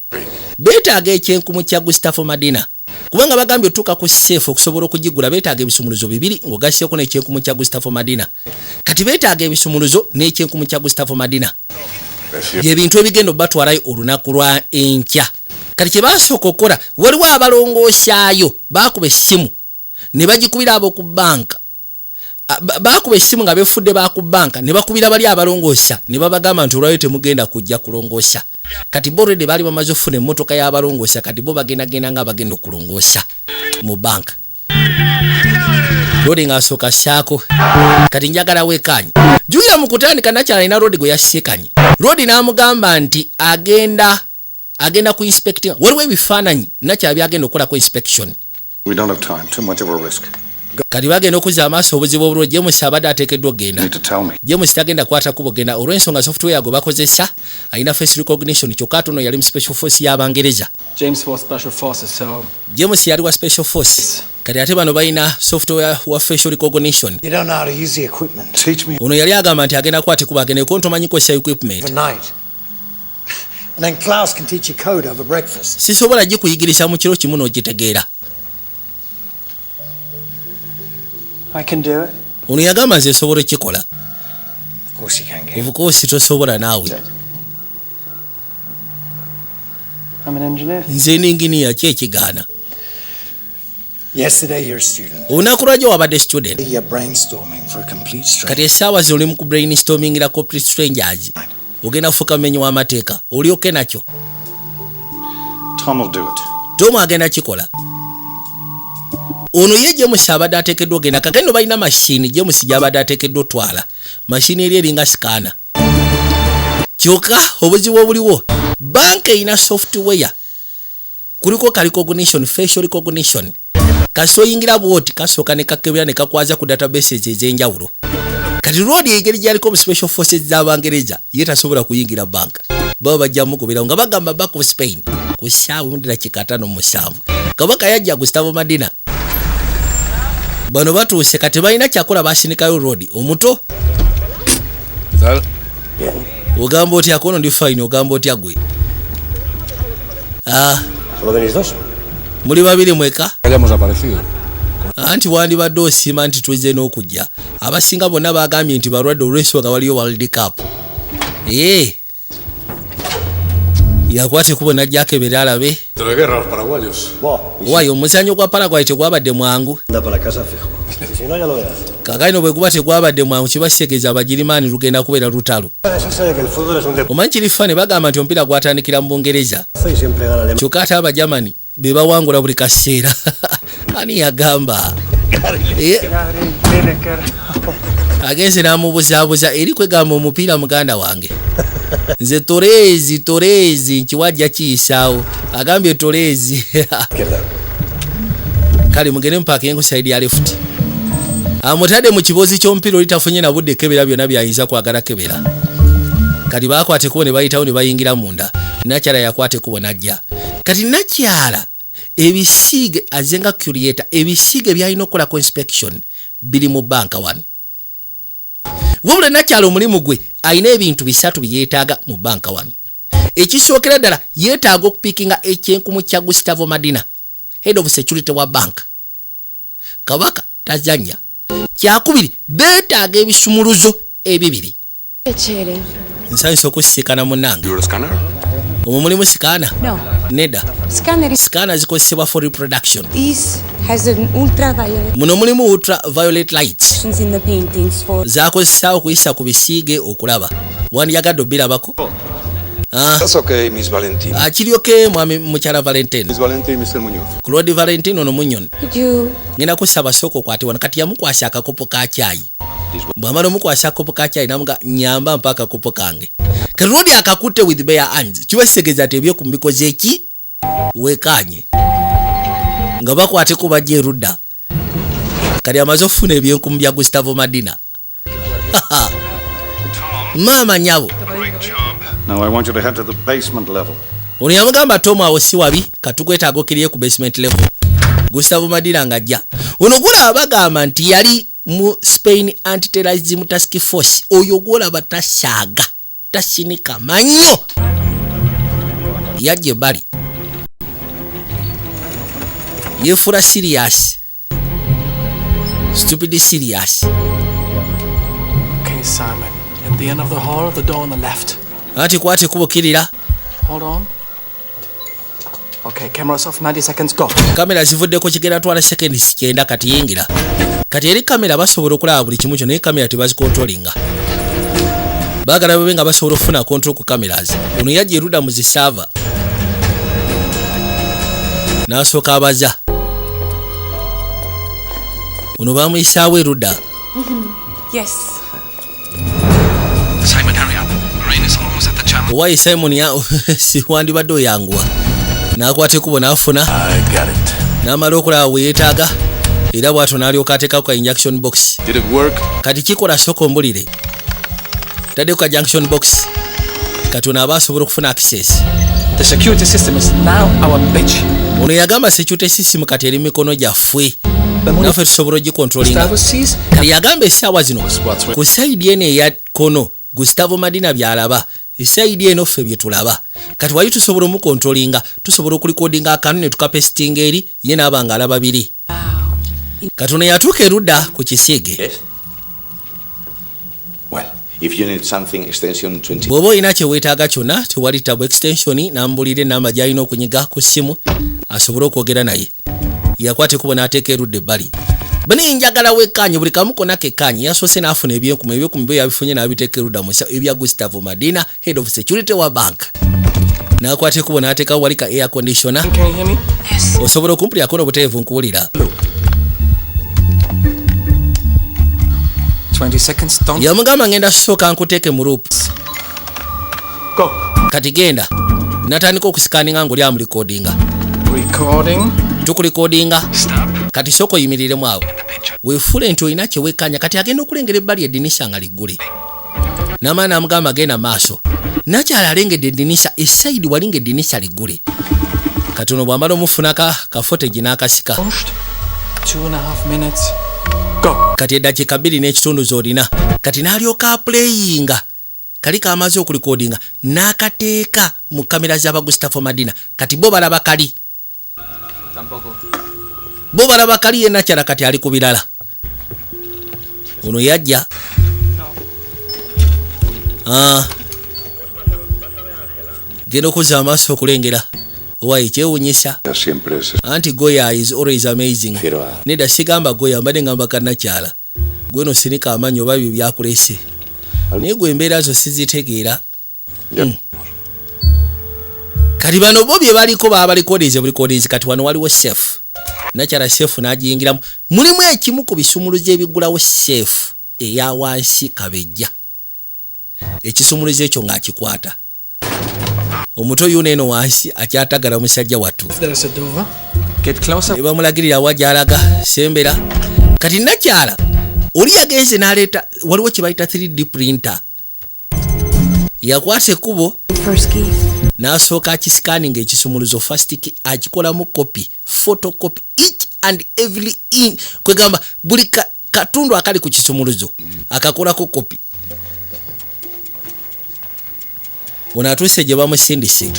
Beetaaga ekyenkumu kya Gustavo Medina. Kubanga bagambye otuuka ku seefu okusobola okugigula beetaaga ebisumuluzo 2 ng'ogasseko n'ekyenkumu kya Gustavo Medina. Kati beetaaga ebisumuluzo n'ekyenkumu kya Gustavo Medina. Ebintu ebigendo batwalayo olunaku lwa enkya. Kati kye basooka okukola waliwo abalongoosaayo baakuba essimu ne bagikubira abo ku banka bakuba essimu nga befudde baku banka ne bakubira bali abalongosya ne babagamba nti olwayo temugenda kujja kulongosya. Kati borede bali bamaze ofuna emmotoka y'abalongosya kati bo bagenda nga bagenda okulongosya mu banka. Rodi nga asooka ssaako kati njagala weekanye. Julia mu kutandika Nakyala alina Rodi gwe yassekanye. Rodi n'amugamba nti agenda ku inspecting. Waliwo ebifaananyi Nakyala byagenda okukola ku inspection. We don't have time. Too much of a risk. Kati bagenda okuzza amaaso obuzibu obulwo James abadde ateekeddwa ogenda. You need to tell me. James tagenda kwata kubo genda olw'ensonga software go bakozesa alina face recognition kyokka tono yali mu special force y'Abangereza. James was special forces, so James yali wa special force. Kati ate bano balina software wa facial recognition. You don't know how to use the equipment. Teach me. Ono yali agamba nti agenda kwata kubo agenda kontomanyi kosa equipment. Overnight. And then Klaus can teach you code over breakfast. Sisobola gikuyigiriza mu kiro kimu n'ogitegeera. I can do it. Ono yagamba nze sobola kikola. Of course you can, Gabe. Of course tosobola naawe. I'm an engineer. Nze n'inginiya ki ekigaana. Yesterday you're a student. Olunaku lwajjo wabadde student. You're brainstorming for a complete stranger. Kati essaawa zino oli mu brainstormingira complete strangers. Ogenda kufuuka mmenyi w'amateeka. Oli oke nakyo. Tom will do it. Tom agenda kikola. Ono ye James abadde ateekeddwa ogenda kakendo balina mashini James gy'abadde ateekeddwa otwala. Mashini eri eringa sikaana. Kyokka obuzibu obuliwo. Banka erina software. Kuliko recognition, facial recognition. Kasoyingira bwoti kasooka ne kakebera ne kakwaza ku databases ez'enjawulo. Kati Rodi engeri gyaliko mu special forces z'Abangereza ye tasobola kuyingira banka. Baba bajja mukubira nga bagamba back of Spain ku ssaawa mu dakika 5:7. Kabaka yajja Gustavo Madina. Bano batuuse kati balina kyakola basindikayo Rodi omuto. Ogamba otya kono ndi fine ogamba otya gwe. ¿Solo tenéis dos? Muli babiri mweka? Hayamos aparecido. Anti wandibadde osiima nti tuzze n'okujja. Abasinga bonna bagambye nti balwadde olw'ensonga waliyo World Cup. Yakwate kubo najja akebera alabe. De la guerra los paraguayos. Wayo omuzannyo gwa Paraguay tegwabadde mwangu. Anda para casa fijo. Si no ya lo verás. Kakano bwe guba tegwabadde mwangu kibaseegeza abagirimaani lugenda kubeera lutalo. Omanyi kirifa ne bagamba nti omupiira gwatandikira mu Bungereza. Kyokka ate Abajamani be bawangula buli kaseera. Ani yagamba? Agenze n'amubuzaabuza eri kwegamba omupiira muganda wange. Nze torezi nkiwajja kiyisaawo. Agambye torezi. Kale mugende mpaaka engu side ya left. Amutadde mu kibozi ky'omupiira oli tafunye na budde kebera byonna byayinza kwagala kebera. Kati bakwate kubo ne bayitawo ne bayingira munda. Nakyala yakwate kubo najja. Kati Nakyala ebisiige azenga curator ebisiige byalina okukola ku inspection biri mu banka wano. Wabula Nakyala omulimu gwe alina ebintu bisatu byetaaga mu banka wano. Ekisookera ddala yeetaaga okupikinga ekyenkumu kya Gustavo Madina, head of security wa bank. Kabaka tazanya. Kyakubiri beetaaga ebisumuluzo ebibiri. Nsanyusa okusikana munnange. Omwo mulimu sikaana? No. Neda. Sikaana zikozesebwa for reproduction. This has an ultraviolet Muno mulimu ultraviolet lights. in the paintings for Zakozesa okuyisa ku bisiige okulaba. Wandiyagadde obirabako? That's okay, Miss Valentin. Akiryoke mwami mukyala Valentine. Miss Valentin, Mr. Muñoz. Claude Valentine ono Munyoni. you. Ngenda kusaba soko kwati wano kati yamukwasa akakopo ka chai. Bwamala omukwasa akakopo ka chai namuga nyamba mpaka akakopo kange. Karodi akakutte with bare hands. Kibaseegeza tebye kumbikoze eki wekanye. Nga bakwate ko bajje rudda. Kali amaze ofuna ebyenkumu bya Gustavo Madina. Mama nyabo. Now I want you to head to the basement level. Ono yamugamba Tom awo si wabi katugweta agokiriye ku basement level. Gustavo Madina ngajja. Ono gula bagamba nti yali mu Spain Anti-Terrorism Task Force. Oyo gula batashaga. Tashinika manyo. Yaje bali. Yefura serious. Stupid serious. Okay, Simon. At the end of the hall, the door on the left. Ati kwate kubukirira. Hold on. Okay, cameras off, 90 seconds, go. Kamera zivuddeko kigenda twala seconds 9 kati yingira. Kati eri kamera basobola okulaba buli kimu kyo naye kamera tebazikontrolinga. Bagala babe nga basobola okufuna control ku cameras. Ono yajja Ruda mu zisava. N'asooka abaza. Ono bamuyisaawo Ruda. Yes. Simon, hurry up. Rain is almost at the channel. Why Simon ya si wandibadde oyangwa. N'akwata ekubo n'afuna. I got it. N'amala okulaba bwe yeetaaga. Era bw'atyo n'alyoka ateekako ka injection box. Did it work? Kati kikola soko mbulire. Taddeko ka junction box. Kati ono aba asobola okufuna access. The security system is now our bitch. Ono yagamba security system kati eri mikono gyaffe. Naffe tusobola ogikontrolinga. Kati yagamba essaawa zino ku sayidi eno eya kono Gustavo Madina byalaba. Essayidi eno ffe bye tulaba. Kati wali tusobola omukontrolinga, tusobola okulikodinga akantu ne tukapestinga eri ye n'abanga alaba biri. Kati ono yatuuka Ruda ku kisiige. Yes. Well, if you need something, extension 20. Bw'oba olina kye weetaaga kyonna tewali tabu extension n'ambulira enamba gy'alina okunyiga ku ssimu asobole okwogera naye. Yakwata ekubo n'ateeka Ruda ebbali. Bani njagala wekanye buli kamu konna kekanye yasoose n'afuna ebyekumi bwe yabifunye n'abiteeka Ruda mu ebya Gustavo Madina, head of security wa bank. N'akwata ekubo n'ateekawo wali ka air conditioner. Can you hear me? Yes. Osobola okumpulirako n'obuteevu nkuwulira. 20 seconds, don't. Yamugamba ngenda sooka nkuteeke mu loop. Go. Kati genda. Natandika okusikaninga ng'oli amulikodinga. Recording. Tukulikodinga. Kati soko yimiriremu awo. Weefule nti olina kye weekanya kati agenda okulengera ebbali eddinisha nga liggule. N'amaana amugamba genda maaso. Nakyala alengedde eddinisha essayidi walinga eddinisha liggule. Kati ono bw'amala omufunaka ka footage n'akasika. 2.5 minutes. Go. Kati eddakiika 2 n'ekitundu z'olina. Kati n'alyoka playinga. Kali kaamaze okulikodinga n'akateeka mu kamera z'aba Gustavo Madina. Kati bo balaba kali. Bo balaba kali ye Nakyala kati ali ku birala. Ono yajja. Genda okuzza amaaso okulengera. Owaye kyewunyisa. Anti Goya is always amazing. Neda sigamba Goya mbadde ngamba ka Nakyala. Gwe no sinika amanyi oba byo byakulese. Naye gwe embeera zo sizitegeera. Kati bano bo bye baliko baabalikodinze bulikodinze kati wano waliwo chef. Nakyala chef n'agiyingiramu. Mulimu ekimu ku bisumuluzo ebigulawo chef eya wansi Kabejja. Ekisumuluzo ekyo ng'akikwata. Omuto yuno eno wansi akyatagala musajja wattu. There's a door. Get closer. Bamulagirira wajalaga sembera. Kati Nakyala oli yagenze n'aleeta waliwo kye bayita 3D printer. Yakwata ekkubo n'asooka akisikaninga ekisumuluzo first akikolamu copy, photocopy each and every in. Kwegamba buli katundu akali ku kisumuluzo akakolako copy. Ono atuuse gye bamusindise.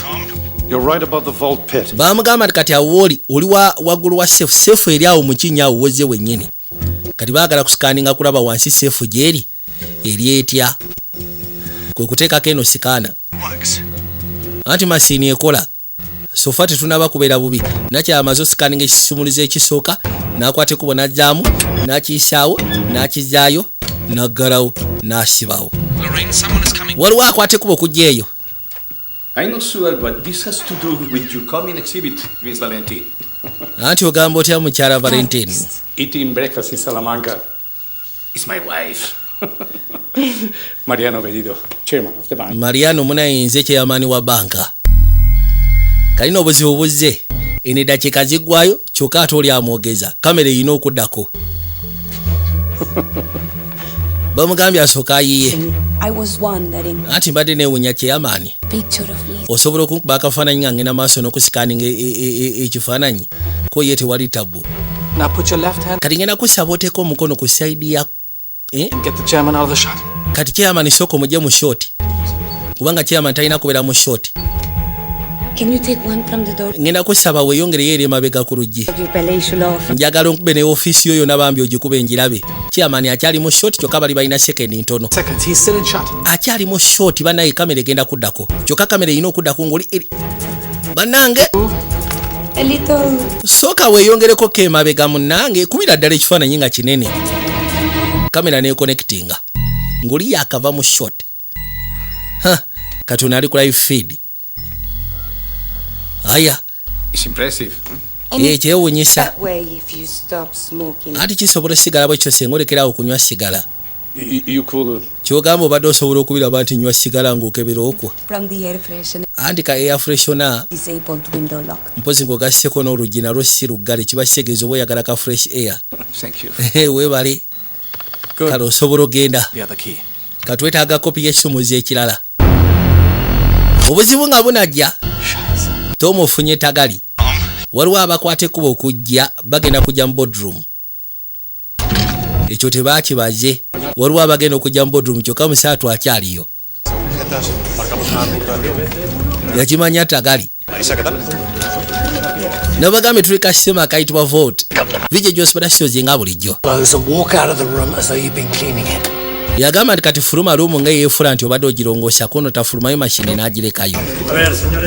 You're right about the vault pit. Bamugamba kati awoli oli waggulu wa safe. Safe eri awo mu kinnya awo woze wennyini. Kati baagala kusikaninga kulaba wansi safe gyeri eri etya. Kwe kuteekako eno sikaana. Anti masiini ekola. Sofa tetunaba kubeera bubi. Nakyala amaze osikaninga ekisumuluzo ekisooka n'akwata ekubo n'ajjaamu n'akiyisaawo n'akizaayo n'aggalawo n'asibawo. Waliwo akwata ekubo okujja eyo. I'm not sure, but this has to do with your coming exhibit, Miss Valentine. Anti ogamba otya mukyala Valentine? Eating breakfast in Salamanca. It's my wife. Mariano Bellido, chairman of the bank. Mariano munayinze kyeyamaani wa banka. Kalina obuzibu buzze. Eno eddakiika ziggwayo kyokka ate oli amwogeza. Kamera erina okuddako. Bamugambye asooka ayiye. I was wondering. Anti mbadde neewunya kyeyamaani. Picture of me. Osobola okunkuba akafaananyi nga ngenda maaso n'okusikaninga ekifaananyi. Ko ye tewali tabu. Now put your left hand. Kati ngenda kusaba oteeka omukono ku sayidi ya. And get the chairman out of the shot. Kati chairman soko mujje mu short. Kubanga chairman talina kubeera mu short. Can you take one from the door? Ngenda kusaba weeyongere eri emabega ku luggi. Njagala nkube ne office yoyo nabambi ogikuba enjirabe. Chairman akyali mu short kyokka bali balina second ntono. Seconds, he's still in shot. Akyali mu short banaye kamera egenda kuddako. Kyokka kamera erina okuddako ng'oli eri. Bannange A little. Soka weeyongereko ke mabega munnange kubira ddala ekifaananyi nga kinene. Kamera ne connectinga. Nguli yakava mu shot. Katuna ali ku live feed. Aya. It's impressive. Kyewuunyisa. That way if you stop smoking. Ati kisobola sigala bwekyo senga olekerawo kunywa sigala. You cool. Kyogamba obadde osobola okubiraba nti nywa sigala ng'okebera okwo. From the air freshener. Anti ka air freshener. Disabled window lock. Mpozi ng'ogasseko n'oluggi nalwo si luggale kiba kitegeeza oba oyagala ka fresh air. Thank you. Weebale. Kale osobola ogenda. The other key. Katwetaaga kopi y'ekisumuzi ekirala. Obuzibu nga bunajja. Tom ofunye tagali. Waliwo abakwata ekkubo okujja bagenda kujja mu boardroom. Ekyo tebaakibaze. Waliwo abagenda okujja mu boardroom kyokka musaatu akyaliyo. Yakimanya tagali. Nabagambe tuli kasitema akayitibwa vote. Vijjo gy'osobola shows nga bulijjo. Yagamba nti kati fuluma lumu nga yeefula nti obadde ogirongoosa kono tafulumayo mashini n'agirekayo.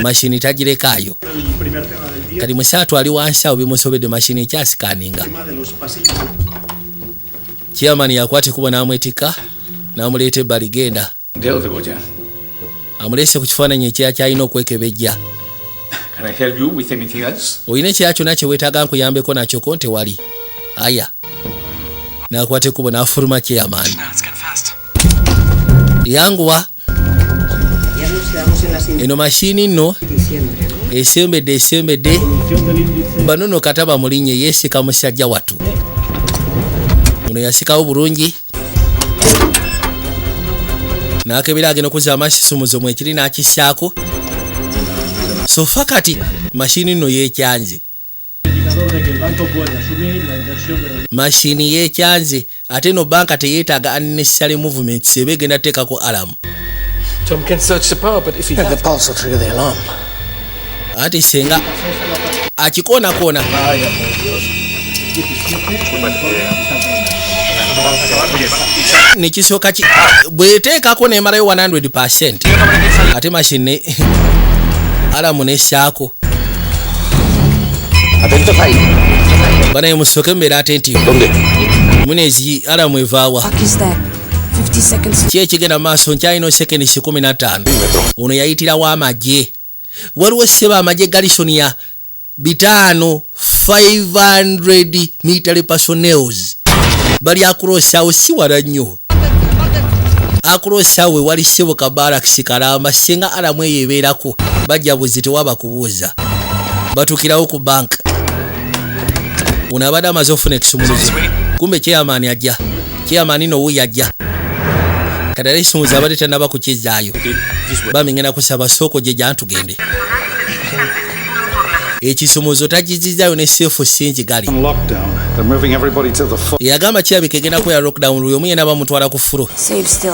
Mashini tagirekayo. Kati musaatu ali wansi awo bimusobedde mashini ekyasikaninga. Chairman yakwate kuba n'amwetika n'amuleeta ebbali genda. Amulese ku kifaananyi ekya kyalina okwekebejja. Can I help you with anything else? Oyina ekirala kyonna kye weetaaga nkuyambeko nakyo konte wali. Aya. N'akwate kuba n'afuluma chairman. Yanguwa. Eno mashini nno esembedde banono kataba mulinye yesika musajja watu. Ono yasikawo bulungi. N'akebera agenda okuza amasisumuzo mwe kiri n'akissaako. So fakati mashini nno yeekyanze. Mashini yeekyanze ate no banka teyeetaaga unnecessary movements eba egenda teekako alarm. Tom can search the power, but if he The pulse will trigger the alarm. Ate senga akikoona nekisooka bweteekako nemalayo 100%. Ate mashini alamu nessaako. Banaye musooke mbeera atentiivu. Munezi alamu evaawa. Ki ekigenda mu maaso nkyalina sekendi 15. Ono yayitirawo amagye. Waliwo sseba amagye Garrison 500 military personnels. Bali akurosaawo si wala nnyo. Akurosaawo wali ssebo ka barracks kalamba singa alamu eyo ebeerako bajja buzi tewaba kubuuza. Batukirawo ku bank. Ono abadde amaze ofuna ekisumuluzo. Kumbe chairman ajja. Chairman no wuyo ajja. Kadala ekisumuluzo abadde tannaba kukizaayo. Bamengena kusaba sooko gye gyantugende. Ekisumuluzo tagizizaayo ne seefu singi gali. Yagamba kirabika egenda kubeera lockdown luyo muyena bamutwala ku furo.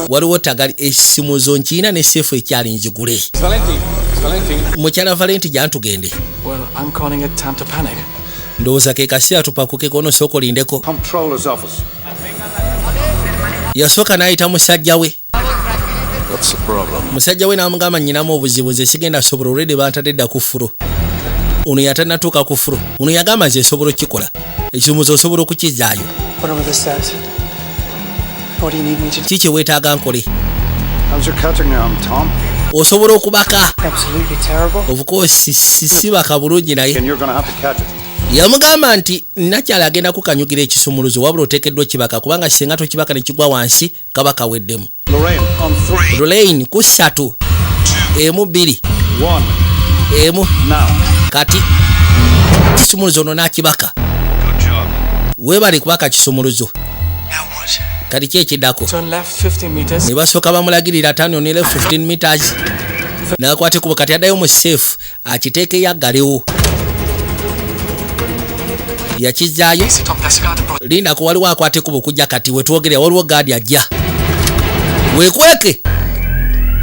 Waliwo tagali ekisumuluzo nkiina ne seefu ekyali njigule. Mukyala Valenti gyantugende. Well, I'm calling it time to panic. Ndowooza ke kaseera tupakuke kono sooka olindeko. Comptroller's office. Yasooka n'ayita musajja we. What's the problem? Musajja we n'amugamba nnyinamu obuzibu nze sigenda sobola olwedde bantadde dda ku furo. Ono yatannatuuka ku furo. Ono yagamba nze sobola okukikola. Ekisumuzo osobola okukizaayo. Ki kye weetaaga nkole? How's your cutting arm, Tom? Osobola okubaka. Absolutely terrible. Of course sibaka bulungi naye. And you're going to have to catch it. Yamugamba nti nakyala agenda kukanyugira ekisumuluzo wabula oteekeddwa kibaka kubanga singa tokibaka ne kigwa wansi kaba kaweddemu. Lorraine, on 3. Lorraine ku 3. 1 2 1. 1 Now. Kati kisumuluzo ono nakibaka. Weebale kubaka kisumuluzo. Kati ki ekiddako? Turn left 15 meters. Ne basooka bamulagirira atano ne 15 meters. N'akwate kubo kati addayo mu safe akiteeke yaggalewo. Yakizaayo. Linda ko waliwo akwate kubo kujja kati wetwogere waliwo gaadi ajja. Wekweke.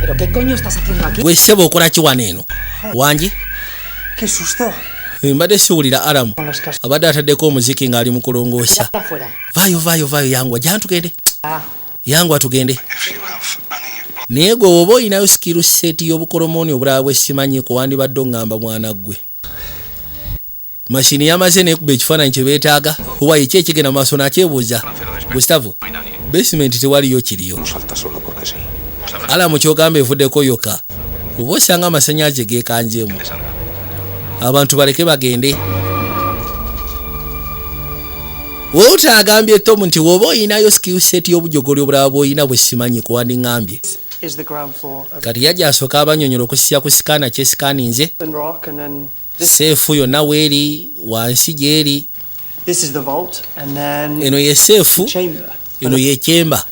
Pero qué coño estás haciendo aquí? Wesebo okola ki wano eno? Wangi? Qué susto. Mbadde siwulira alamu. Abadde ataddeko omuziki ng'ali mu kulongoosa. Vaayo yangu ajantugende. Yangu atugende. Naye gwe oba olinayo skill set y'obukolomooni obulala bwe simanyiiko wandibadde oŋŋamba mwana ggwe. mashini yamaze nekuba ekifaananyi kye beetaaga huwayi ki ekigenda maaso nakyebuuza Gustavo basement tewaliyo kiriyo alamu kyogamba evuddeko yokka oba osanga amasannyalaze geekanjemu abantu baleke bagende woota agambye Tom nti woba oyinayo skill set y'obujogoli obulaba bw'olina bwe simanyi kuwandiŋŋambye kati yajja asooka abanyonyola okusisya ku sikaana kye sikaaninze seefu yonna weeri wansi gyeri eno ye seefu eno ye kyemba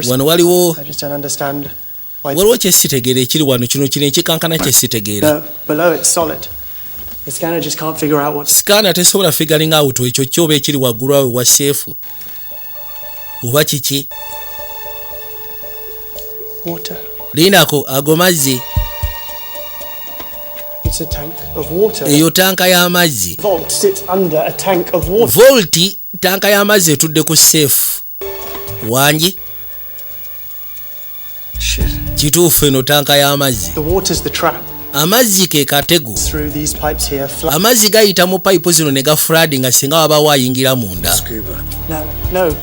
wano waliwo kyesitegeera ekiri wano kino ekikankana kyesitegeera sikaana tesobola figuring out ekyo kyoba ekiri waggulu awe wa seefu oba kiki lindako ago mazzi eyo tanka y'amazzi volti tanka y'amazzi etudde ku seefu wangi kituufu eno tanka y'amazzi amazzi ke katego amazzi gayita mu payipu zino ne gafuladi nga singa waba wayingira munda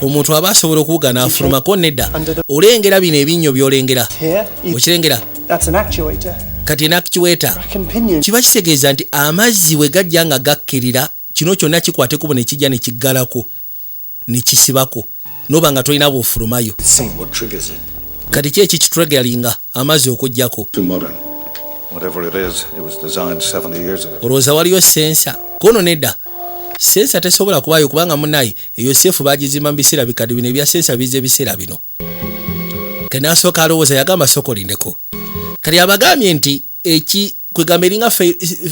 omuntu aba asobola okuwuga n'afulumako nedda olengera bino ebinnyo by'olengera okirengera kati n'akiweta kiba kitegeeza nti amazzi we gajja nga gakkirira kino kyonna kikwateko ne kijja ne kiggalako ne kisibako noba nga tolina bwofulumayo kati ki ekikitregalinga amazzi okujjako Whatever it is, it was designed 70 years ago. Olowooza waliyo sensa kono nedda sensa tesobola kubaayo kubanga munayi eyo seefu bagizimba mu biseera bikadde bino ebya sensa bize biseera bino kenasooka alowooza yagamba sokolindeko kati abagambye nti kwegamba eringa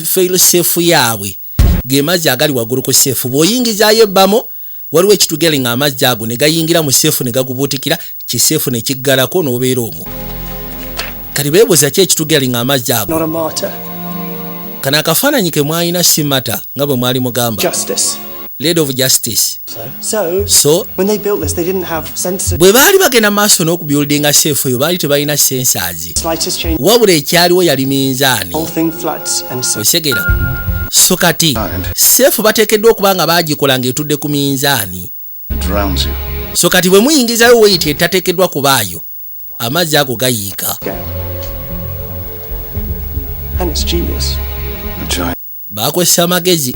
fail seefu yaabwe ge mazzi agali waggulu ku seefu bw'oyingizaayo ebbamo waliwo ekitugere nga amazzi ago ne gayingira mu seefu ne gagubuutikira kiseefu ne kiggalako n'obeera omwo kati beebuuza ki ekitugere nga amazzi ago kana akafaananyi ke mwalina simata nga bwe mwali mugamba Lady of Justice so bwe baali bagenda maaso n'okubuildinga seefu eyo baali tebalina sensors wabula ekyaliwo yali minzaani osegera so kati seefu bateekeddwa okuba nga baagikola ng'etudde ku minzaani so kati bwe muyingizayo weight etateekeddwa kubaayo amazzi ago gayiika bakozesa amagezi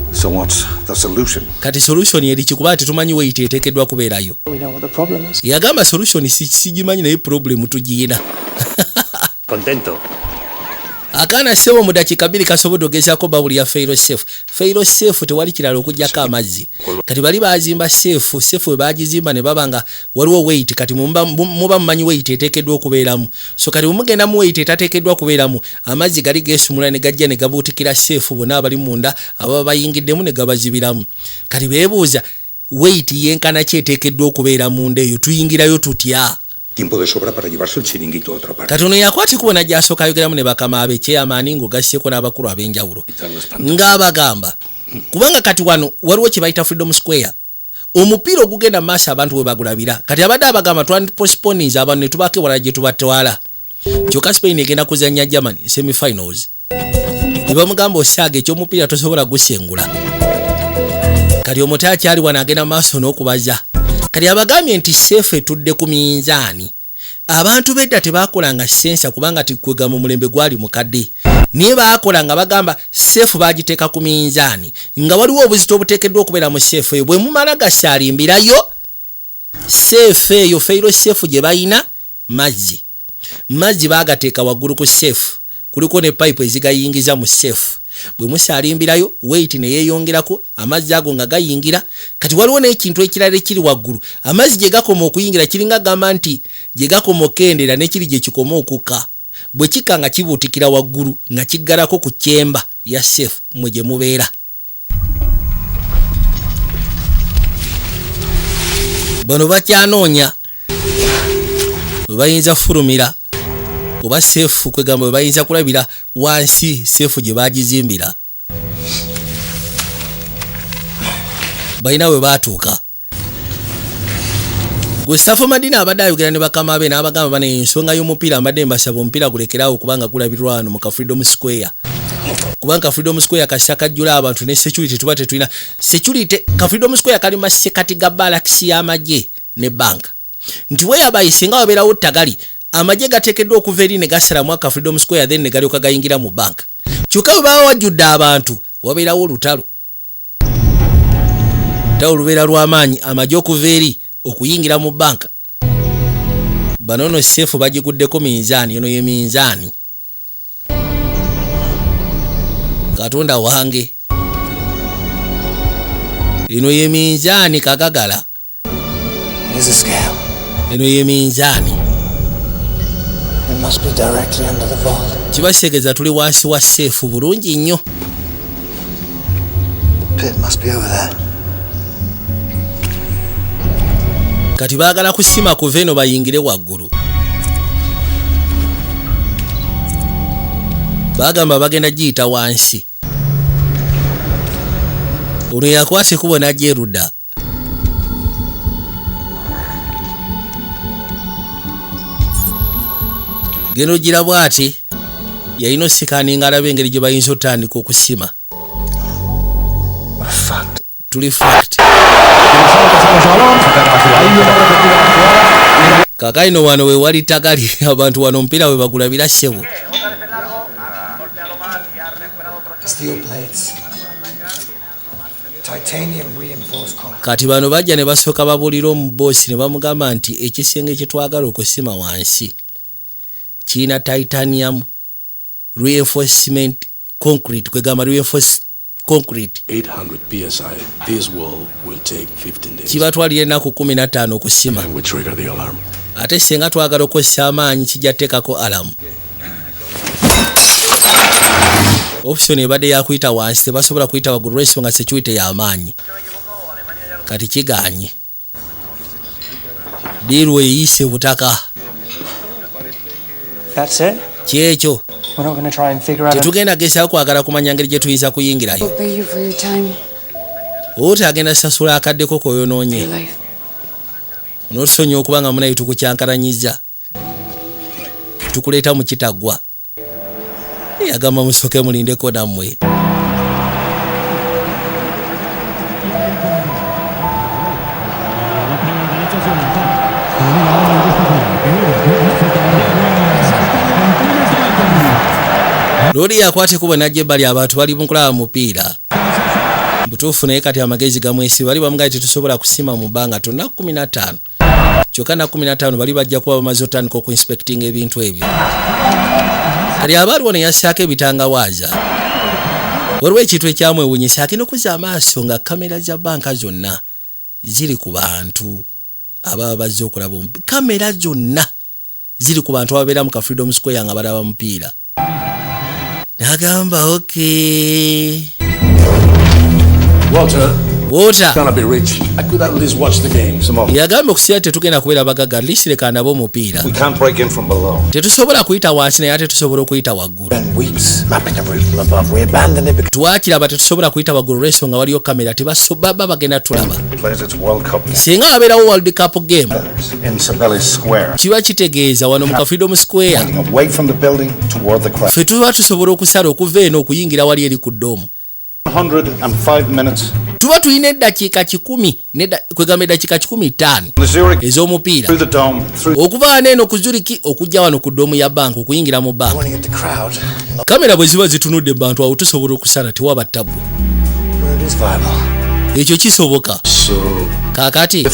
kati solution eri kikuba tetumanyi weight eteekeddwa kubeerayo yagamba solution sigimanyi naye problem tugiyina akaana sebo mu dakiika 2 kasobodde ogezaako bawuli ya failo safe tewali kirala okugyako amazzi kati bali bazimba safe we bagizimba ne baba nga waliwo weight kati muba mumanyi weight eteekeddwa okubeeramu so kati mugenda mu weight etateekeddwa kubeeramu amazzi gali geesumula ne gajja ne gabuutikira safe bonna abali munda ababa bayingiddemu ne gabazibiramu kati beebuuza weight yenkana ki eteekeddwa okubeera munda eyo tuyingirayo tutya tiempo de sobra para llevarse el chiringuito a otra parte. Katono yakwati kubona gyasooka ayogeramu ne bakama abe kyeyamaani ng'ogasseko n'abakulu ab'enjawulo ng'abagamba kubanga kati wano waliwo kye bayita Freedom Square omupiira ogugenda maaso abantu bwe bagulabira kati abadde abagamba twandipostponiza abantu ne tubaako ewala gye tubatwala kyokka Spain egenda kuzannya Germany semi-finals ne bamugamba osaaga ekyomupiira tosobola gusengula kati omuti akyali wano agenda maaso n'okubaza kati abagambye nti seefu etudde ku minzaani abantu bedda tebakolanga sensa kubanga tikwega mu mulembe gwali mukadde naye baakolanga bagamba seefu bagiteeka ku minzaani nga waliwo obuzito obuteekeddwa okubeera mu seefu eyo bwe mumala gasaalimbirayo seefu eyo feiro seefu gye bayina mazzi baagateeka waggulu ku seefu kuliko ne pipe ezigayingiza mu seefu bwe musaalimbirayo weight ne yeeyongerako amazzi ago nga gayingira kati waliwo n'ekintu ekirala ekiri waggulu amazzi gye gakoma okuyingira kiringa gamba nti gye gakoma okendera n'ekiri gye kikoma okuka bwe kika nga kibuutikira waggulu nga kiggalako ku kyemba ya seefu mwe gye mubeera bano bakyanoonya bwe bayinza fulumira oba seefu kwegamba bwe bayinza kulabira wansi seefu gye bagizimbira balina we baatuuka Gustavo Madina abadde ayogera ne bakama be n'abagamba bane ensonga y'omupiira mbadde mbasaba omupiira gulekeraawo kubanga gulabirwa wano mu Freedom Square kubanga Freedom Square kasaka jula abantu ne security tubate tuina security ka Freedom Square kali masekati ga Balaxi amaje ne bank nti we abayisinga wabera utagali amaje gatekedwa okuveri ne gasera mwaka Freedom Square then ne gali okagayingira mu bank kyuka bawo wajudda abantu wabera wo lutalo tawo lubera lw'amaanyi amaje okuveri okuyingira mu bank banono sefu bagikuddeko minzani eno ye minzani Katonda wange eno ye minzani kakagala Here's a scale. eno ye minzani It must be directly under the vault. kibaseegeza tuli wansi wa sefu bulungi nnyo The pit must be over there. kati baagala kusima kuva eno bayingire waggulu bagamba bagenda giyita wansi ono yakwase kubona Jeruda geno gira bwati yalina osikaninga alabe engeri gye bayinza otandika okusima tuli fact kakaino wano we wali tagali abantu wano mpira we bagulabira ssebo Steel plates. Titanium reinforced concrete. kati bano bajja ne basooka babulira omubosi ne bamugamba nti ekisenge kye twagala okusima wansi kiina titanium reinforcement concrete kwegamba reinforced concrete 800 psi. This wall will take 15 days. kibatwalira ennaku 15 okusima And we trigger the alarm. ate senga twagala okozesa amaanyi kijja teekako alamu option ebadde yakuyita wansi tebasobola kuyita waggulu lw'ensonga security y'amaanyi kati kiganye diiru eyise butaka That's it? kyekyo We're not going to try and figure out... tetugenda gezaako kwagala kumanya ngeri gye tuyinza kuyingirayo I'll pay you for your time, oti agenda sasula akaddeko koyonoonye your life. onotusonyiwa okubanga munaye tukukyankalanyiza tukuleeta mu kitaggwa yagamba musoke mulindeko nammwe loodi yakwate kubona gye bali abantu bali mukulaba mupiira butuufu naye kati amagezi gamwesi bali bamugaye tetusobola kusima mu bbanga tonna 15 kyokka na 15 bali bajja kuba bamaze otandika okuinspecting ebintu ebyo kali abaaliwo ne yassaako ebitangawaaza waliwo ekintu ekyamwewunyisa agenda okuza amaaso nga kamera za banka zonna ziri ku bantu ababa bazze okulaba kamera zonna ziri ku bantu ababeera mu ka Freedom Square nga balaba mupiira nagamba okay Walter, Walter gonna be rich. I could at least watch the game. yagamba okusiira tetugenda kubeera bagaga lisireka nabo omupiira We can't break in from below. tetusobola kuyita wansi naye ate tusobola okuyita waggulu Spend weeks mapping the roof from above. We abandoned it because twakiraba tetusobola kuyita waggulu lw'ensonga waliyo kamera tebaba bagenda tulaba Plays its World Cup singa wabeerawo World Cup game in Sabelli Square. kiba kitegeeza wano mu ka Freedom Square Pointing away from the building toward the crowd. ffe tuba tusobola okusala okuva eno okuyingira wali eri ku ddoomu 105 minutes. tuba tulina eddakiika 10 kwegamba eddakiika 15 The Zurich ez'omupiira through the dome, through okuva neeno ku Zurich okujja wano ku ddoomu ya banka okuyingira mu banka pointing at the crowd. kamera bwe ziba zitunudde mu bantu awo tusobola okusala tewaba ttabu Where it is viable. ekyo kisoboka So, kaakati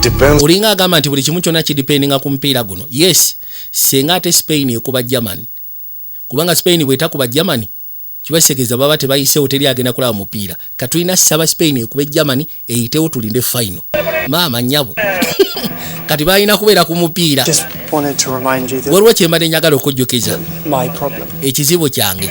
Depends. olinga agamba nti buli kimu kyonna kidipendinga ku mupiira guno yes senga ate Spain ekuba Germany kubanga Spain bwetakuba Germany kibaseegeza baba tebayiseewo teri agenda kulaba mupiira katulina saba Spain ekube Germany eyitewo tulinde final maama nnyabo kati balina kubeera ku mupiira Just wanted to remind you that waliwo kyembadde njagala okujjukiza my problem, ekizibu kyange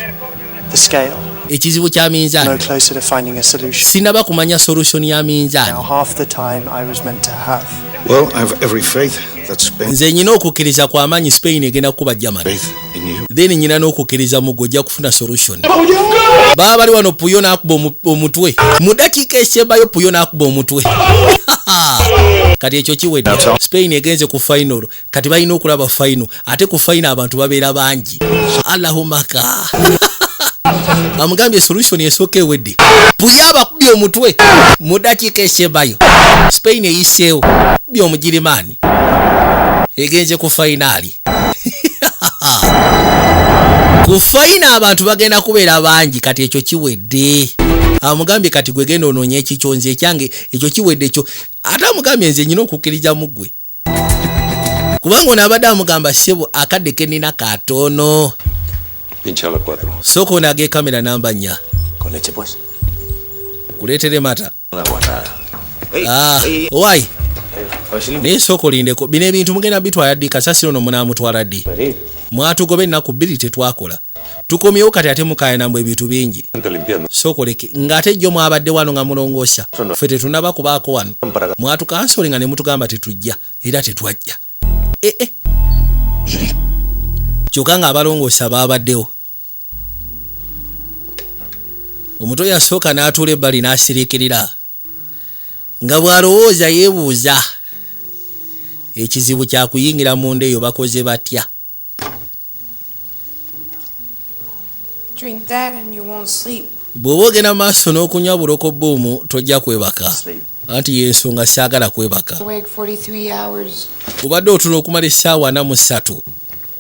the scale, ekizibu kya no minzaani closer to finding a solution. sinaba kumanya solution ya minzaani Now half the time I was meant to have. Well, I have every faith that Spain nze nyina okukkiriza kw'amaanyi Spain egenda kukuba Germany faith in you. then nyina n'okukkiriza mu gojja kufuna solution baba bali wano Puyo n'akuba omutwe mu dakiika esembayo Puyo n'akuba omutwe kati ekyo kiwedde Spain egenze ku final kati balina okulaba final ate ku final abantu babeera bangi Allahumaka amugambye solution esooka ewedde buyaba kubye omutwe mu dakiika esembayo Spain eyiseewo bye omugirimaani egenze ku fainaali ku faina abantu bagenda kubeera bangi kati ekyo kiwedde amugambye kati gwe genda onoonya ekikyonzi ekyange ekyo kiwedde ekyo ate amugambye nze nyina okukkiriza mu ggwe kubanga onaabadde amugamba ssebo akadde kenina katono Pinchalo 4. soko onage kamera namba 4 Con leche, pues. kuleetere mata Una guarrada. owaayi naye soko lindeko bino ebintu mugenda bitwala ddi kasasiro no munaamutwala ddi mwatugoba ennaku 2 tetwakola tukomyewo kati ate mukayana mbwe ebintu bingi soko leke ng'ate jjo mwabadde wano nga mulongoosa ffe tetunaba kubaako wano mwatukansolinga ne mutugamba tetujja era tetwajja kyokka nga abalongoosa baabaddewo omuto yasooka n'atuula ebbali n'asiriikirira nga bw'alowooza yeebuuza ekizibu kyakuyingira mu nda eyo bakoze batya Drink that and you won't sleep. bw'oba ogenda maaso n'okunywa buloko bbuumu tojja kwebaka anti y'ensonga saagala kwebaka Awake 43 hours. obadde otuna okumala essaawa 43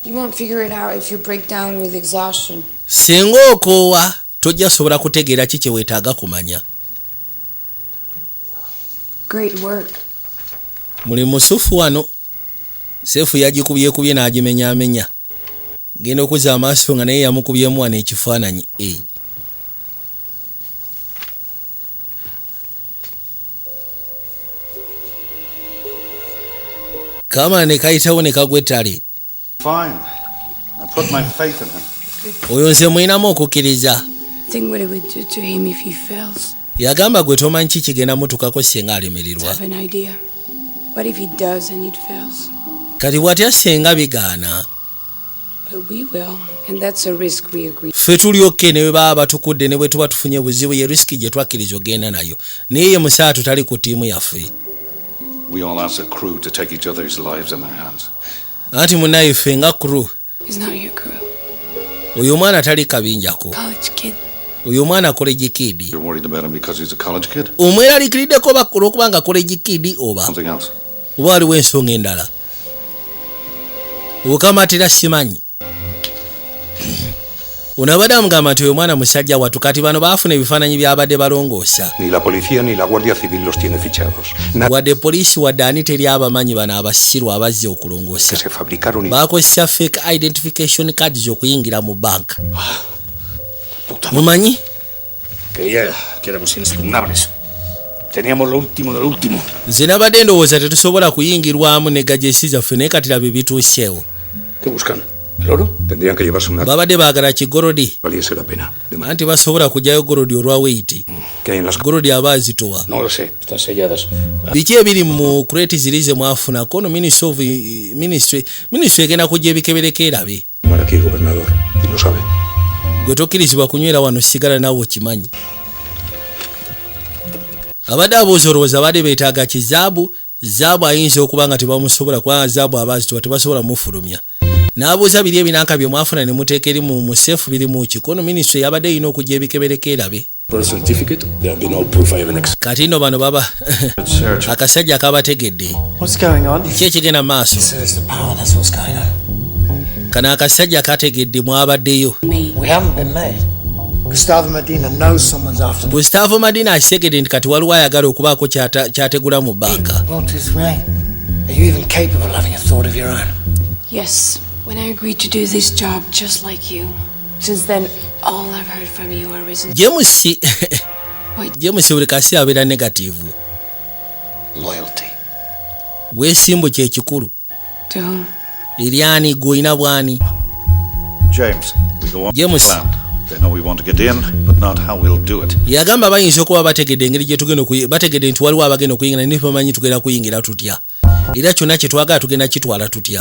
You won't figure it out if you break down with exhaustion. singa okoowa tojja sobola kutegeera ki kye weetaaga kumanya Great work. muli musufu wano seefu yagikubyekubye n'agimenyaamenya genda okuzza amaaso nga naye yamukubyemu wano ekifaananyi kama ne kayitawo ne kagwa ettale Fine. I put my faith in him. oyo nze mwinamu okukkiriza Think what it would do to him if he fails. yagamba gwe tomanyi ki kigenda mutukako singa alemererwa Have an idea. What if he does and it fails? kati bw'atya singa bigaana But we will, and that's a risk we agree. ffe tulyokke ne bwe baba batukudde ne bwe tuba tufunye buzibu ye risiki gye twakkiriza ogenda nayo naye ye musaa tutali ku ttiimu yaffe We all ask a crew to take each other's lives in their hands. anti munnaye ffe nga crew He's not your crew. oyo omwana tali kabinjako College kid. oyo omwana college kid You're worried about him because he's a college kid? omweraliikiriddeko olw'okubanga college kid oba Something else? oba waliwo ensonga endala okamatera simanyi onabadde amugamba nti oyo mwana musajja wattu kati bano baafuna ebifaananyi byabadde balongoosa Ni la policía ni la Guardia Civil los tiene fichados. wadde poliisi wadde ani teri abamanyi bano abasiru abazze okulongoosa Se fabricaron y... baakozesa fake identification cards okuyingira mu banka mumanyi Creía que éramos inexpugnables. Teníamos lo último de lo último. nze nabadde ndowooza tetusobola kuyingirwamu ne gajesi zaffe naye kati laba ebituuseewo ¿Qué buscan? ¿El oro? Tendrían que llevarse una... babadde baagala kigorodi Valiese la pena. anti basobola kujjayo gorodi olwa weiti ¿Qué hay en las... gorodi aba azitowa No lo sé. Están selladas. biki ebiri mu kureti ziri ze mwafunako no ministry egenda kujja ebikebereko erabe Para aquí, gobernador. Y lo sabe. gwe tokkirizibwa kunywera wano sigala naawe okimanyi abadde abuuza olowooza abadde beetaaga kizaabu zaabu ayinza okuba nga tebamusobola kubanga zaabu abazitowa tebasobola mufulumya n'abuuza biri ebinanka bye mwafuna ne muteeka eri mu museefu biri mu kikono minisitule yabadde erina okujja ebikebereko erabe kati nno bano baba akasajja akabategedde ki ekigenda mu maaso kano akasajja kategedde mwabaddeyo We haven't been made. Gustavo Medina knows someone's after them. Gustavo Medina ategedde nti kati waliwo ayagala okubaako kyategula mu banka What is right? Are you even capable of having a thought of your own? Yes, when I agreed to do this job just like you. Since then, all I've heard from you are reasons. James buli kaseera abeera negativu. Loyalty. Bwesimbu kye kikulu. To whom? Iriani gwina bwani. James, we go on James. planned. They know we want to get in, but not how we'll do it. Yagamba bayinza okuba bategedde engeri gye tugenda bategedde nti waliwo abagenda okuyingira ne bamanyi tugenda kuyingira tutya. Era kyonna kye twagala tugenda kitwala tutya.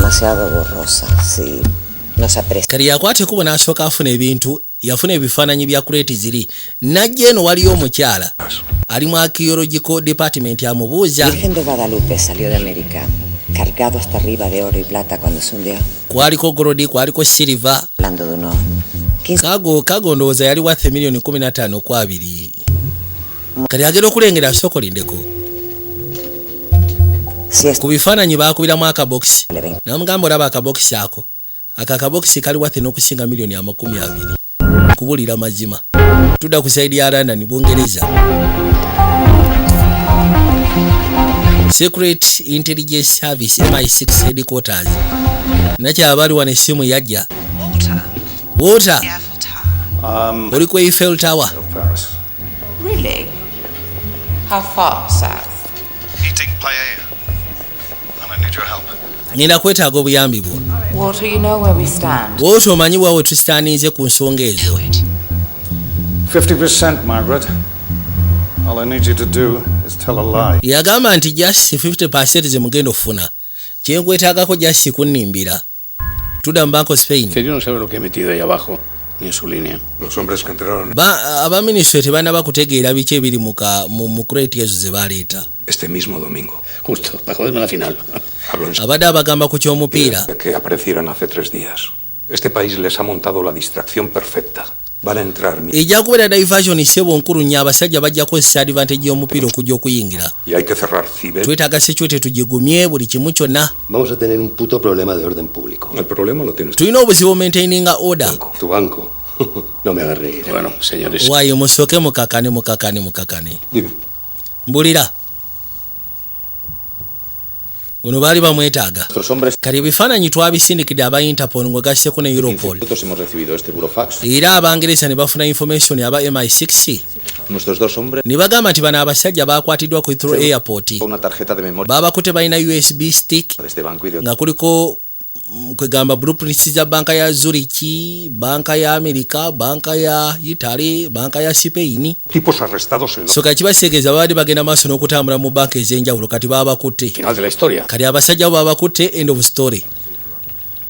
Kali yakwate kubo n'asooka afuna ebintu yafuna ebifaananyi bya kureti ziri najja eno waliyo omukyala ali mu archaeological department amubuuza Virgen de Guadalupe salió de América cargado hasta arriba de oro y plata cuando se hundió. kwaliko gorodi kwaliko silver Hablando de uno kago ndowooza yali worth million 15 kwa 2 kati agenda okulengera soko lindeko ku bifaananyi baakubiramu akabokisi namugamba olaba akabokisi ako akakabokisi kali worth n'okusinga million 20 kubulira mazima tudda ku saidi ya London Bungereza. Secret Intelligence Service MI6 headquarters nacha abali wane simu yajja Walter oli ku Eiffel Tower. Really? How far south? Eating paella. And I need your help. Nina kwetaaga obuyambi bwo. Walter, you know where we stand. Walter omanyi bwawe tusitaaniize ku nsonga ezo. 50%, Margaret. All I need you to do is tell a lie. Yagamba nti just 50% ze mugenda ofuna. Kyenkwetaagako just kunnimbira. Tuda Banco Spain. Yo no sabe lo que he metido ahí abajo, ni en su línea. Los hombres que entraron. Abaminisitule tebanaba kutegeera biki ebiri mu crate ezo ze baleeta. Este mismo domingo. Justo, para joderme la final. Abadde abagamba ku ky'omupiira. Que aparecieran hace 3 días. Este país les ha montado la distracción perfecta. Van a entrar. Ejja kubeera diversion sebo nkulu nnyo abasajja bajja kozesa advantage y'omupiira okujja okuyingira. Y hay que cerrar Ciber. Twetaaga security tugigumye buli kimu kyonna. Vamos a tener un puto problema de orden público. El problema lo tienes. Tulina obuzibu maintaininga order. Tu banco. No me hagas reír. Bueno, señores. Waayo musooke mukakane. Dime. Mbulira. Uno baali bamwetaaga. Kati ebifaananyi twabisindikidde aba Interpol ngwe gasseko ne Europol. Hemos recibido este burofax. Era Abangereza ne bafuna information aba MI6. Nuestros dos hombres. Ne bagamba nti bano abasajja baakwatiddwa ku Heathrow Airport. Una tarjeta de memoria. Baabakute balina USB stick. Nga kuliko kwegamba blueprints za banka ya Zurich, banka ya Amerika, banka ya Italy, banka ya Spain. Tipos arrestados en. So kakibaseegeza baadde bagenda maaso n'okutambula mu banka ez'enjawulo kati baabakutte. Final de la historia. Kati abasajja bo baabakutte, end of story.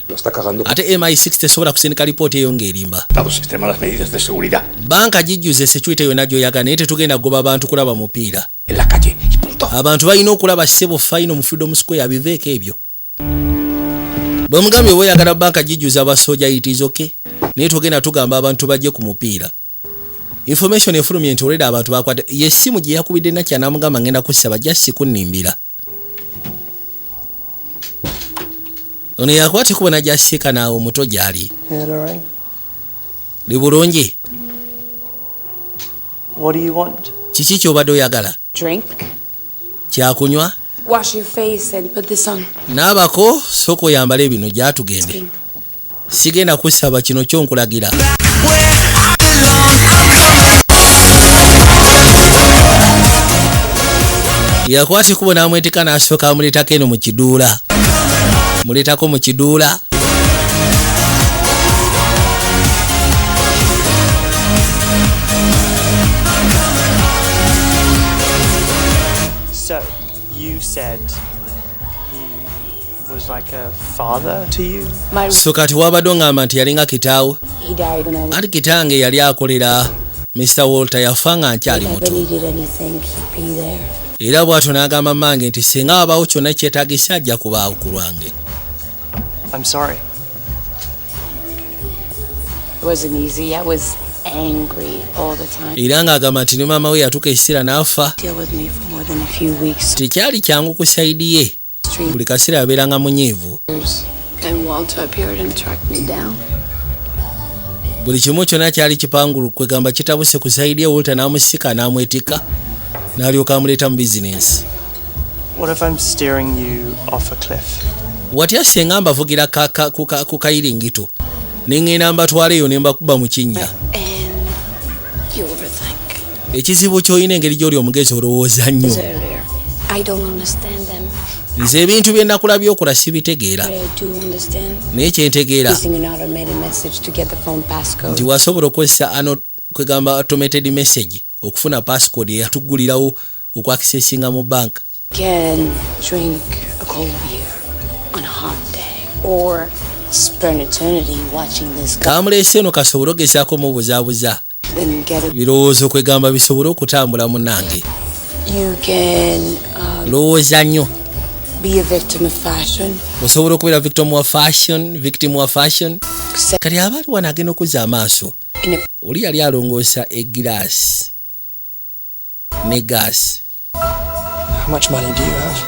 Lo está cagando. Ate MI6 tesobola kusindika lipooti eyo ng'erimba. Dados extremas las medidas de seguridad. Banka gijjuze security yonna gy'oyagala naye tetugenda kugoba abantu kulaba mupiira. En la calle. Y punto. Abantu balina okulaba ssebo fayino mu Freedom Square biveeko ebyo. Bamugambye oyagala banka gijjuza abasoja itizoke naye tugenda tugamba abantu bajje ku mupiira. Information efulumye nti oleda abantu bakwata yessimu gye yakubidde nakya namugamba ngenda kusaba just kunnimbira. Ono yakwate kubona jasika naawe omuto gyali. Li bulungi. What do you want? Kiki ky'obadde oyagala? Drink. Kyakunywa? Wash your face and put this on. Naabako soko yambale bino gyatugende. Sigenda kusaba kino kyonkulagira. Yakwati kubona amwetika n'asooka amuleetako eno mu kiduula. Muleetako mu kiduula. So, you said he was like a father to you? So kati wabadde ngamba nti yalinga kitaawo. He died when I was. Ati kitange yali akolera Mr. Walter yafanga nkyali muto. Era bw'atyo n'agamba mmange nti singa wabaawo kyonna kyetaagisa ajja kubaawo ku lwange. I'm sorry. It wasn't easy. I was angry all the time. Era ng'agamba nti ne maama we yatuuka ekiseera n'afa. Deal with me for more than a few weeks. Tekyali kyangu ku sayidi ye. Buli kaseera yabeeranga munyiivu. And Walter appeared and tracked me down. Buli kimu kyonna kyali kipangulu kwegamba kitabuse ku sayidi ye. Walter n'amusika n'amwetika n'alyoka amuleeta mu bizinensi. What if I'm steering you off a cliff? Watya senga mbavugira ku kayiringito ne ngenda mbatwala eyo ne mbakuba mu kinnya. Ekizibu ky'olina engeri gy'oli omugezi olowooza nnyo. Nze ebintu bye nakulabye okola sibitegeera. Naye kyentegeera nti wasobola okukozesa ano kwegamba automated message okufuna passcode eyatuggulirawo okwakisesinga mu banka. Can drink a cold beer on a hot day or spend eternity watching this guy. Kamuleese eno kasobole ogezaako mu buzaabuza. Birowoozo kwegamba bisobole okutambula munnange. You can lowooza nnyo. Be a victim of fashion. Osobola okubeera victim wa fashion. kati abaali wano agenda okuzza amaaso oli yali alongoosa egiraasi ne gaasi. How much money do you have?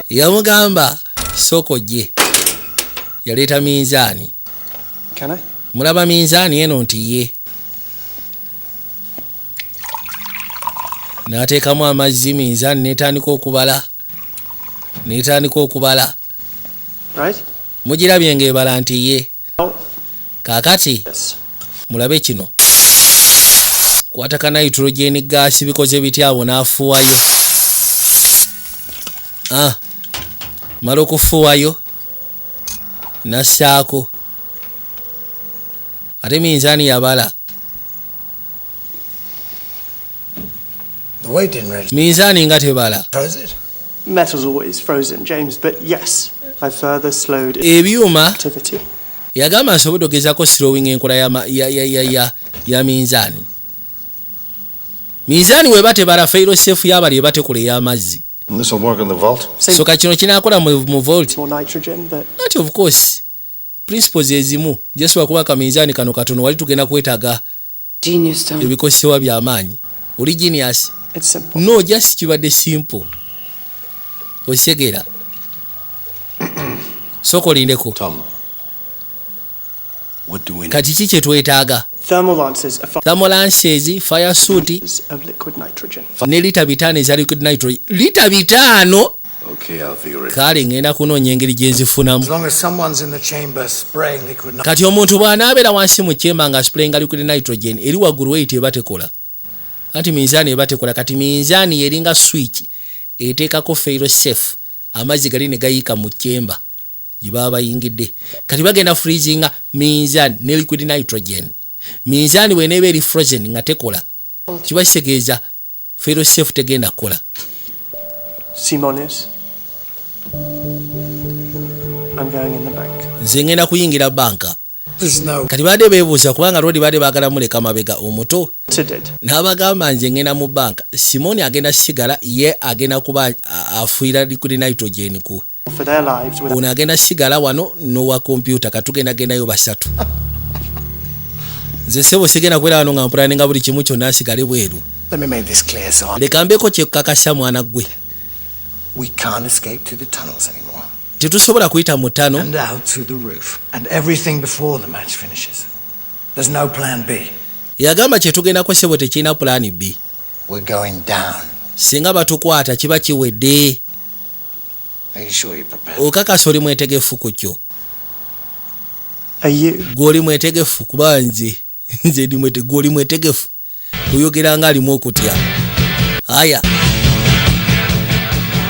Yamugamba soko gye. Yaleeta minzaani. Can I? Mulaba minzaani eno nti ye. N'ateekamu amazzi minzaani n'etandika okubala. Right? Mugirabye ng'ebala nti ye. Kaakati mulabe kino. Kwata nitrogen gas bikoze bitya abo n'afuwayo. Mala okufuwayo nassaako. Ate minzaani yabala. The weight didn't register. Minzaani nga tebala. Froze it? Metal's always frozen, James, but yes, I further slowed ebyuma activity. Yagamba nsobodde ogezaako slowing enkola ya minzaani. Minzaani weba tebala failo safe yabali eba tekula ey'amazzi. This will work in the vault. So kino kinaakola mu vault. More nitrogen, but Not of course. Principles ezimu. Just wakuba ka minzaani kano katono wali tugenda kwetaaga ebikosebwa by'amaanyi. Oli genius. it's simple. No, just kibadde simple. Osegera. Soko lindeko. Tom, what do we need? Kati ki kye twetaaga? Thermal lances are Thermal lances, fire suit, of liquid nitrogen. ne lita 5 eza liquid nitrogen. Lita 5! Okay, I'll figure it. Kale ngenda kunoonya engeri gye nzifunamu. As long as someone's in the chamber spraying liquid nitrogen. Kati omuntu bw'anaabeera wansi mu kyemba nga sprayinga liquid nitrogen eri waggulu weight eba tekola. Anti minzaani eba tekola. Kati minzaani yeringa switch eteekako fail safe. Amazzi gali ne gayiika mu kyemba gye baba bayingidde. Kati bagenda freezinga minzaani ne liquid nitrogen. Minzaani bw'eneeba eri frozen nga tekola. Kiba kitegeeza fail safe tegenda kukola. Simonis. I'm going in the bank. Nze ngenda kuyingira banka. There's no. Kati baadde beebuuza kubanga lodi baadde baagala muleka mabega omuto. Did. N'abagamba nze ngenda mu banka. Simoni agenda sigala ye agenda kuba afuira liquid nitrogen ku. For their lives with Ono agenda sigala wano n'owa computer katugenda gendayo basatu. Nze sebo sigenda kwera wano nga mpulani nga buli kimu kyonna asigale bweru. Let me make this clear, so Leka mbeko kyekukakasa mwana gwe. we can't escape through the tunnels anymore. Tetusobola kuyita mu ttano. And out through the roof. And everything before the match finishes. There's no plan B. Yagamba kye tugendako sebo tekirina pulaani B. We're going down. Singa batukwata kiba kiwedde. Are you sure you're prepared? Okakasa oli mwetegefu ku kyo. Are you? Gw'oli mwetegefu kuba nze ndi gw'oli mwetegefu. Oyogera nga alimu okutya. Aya.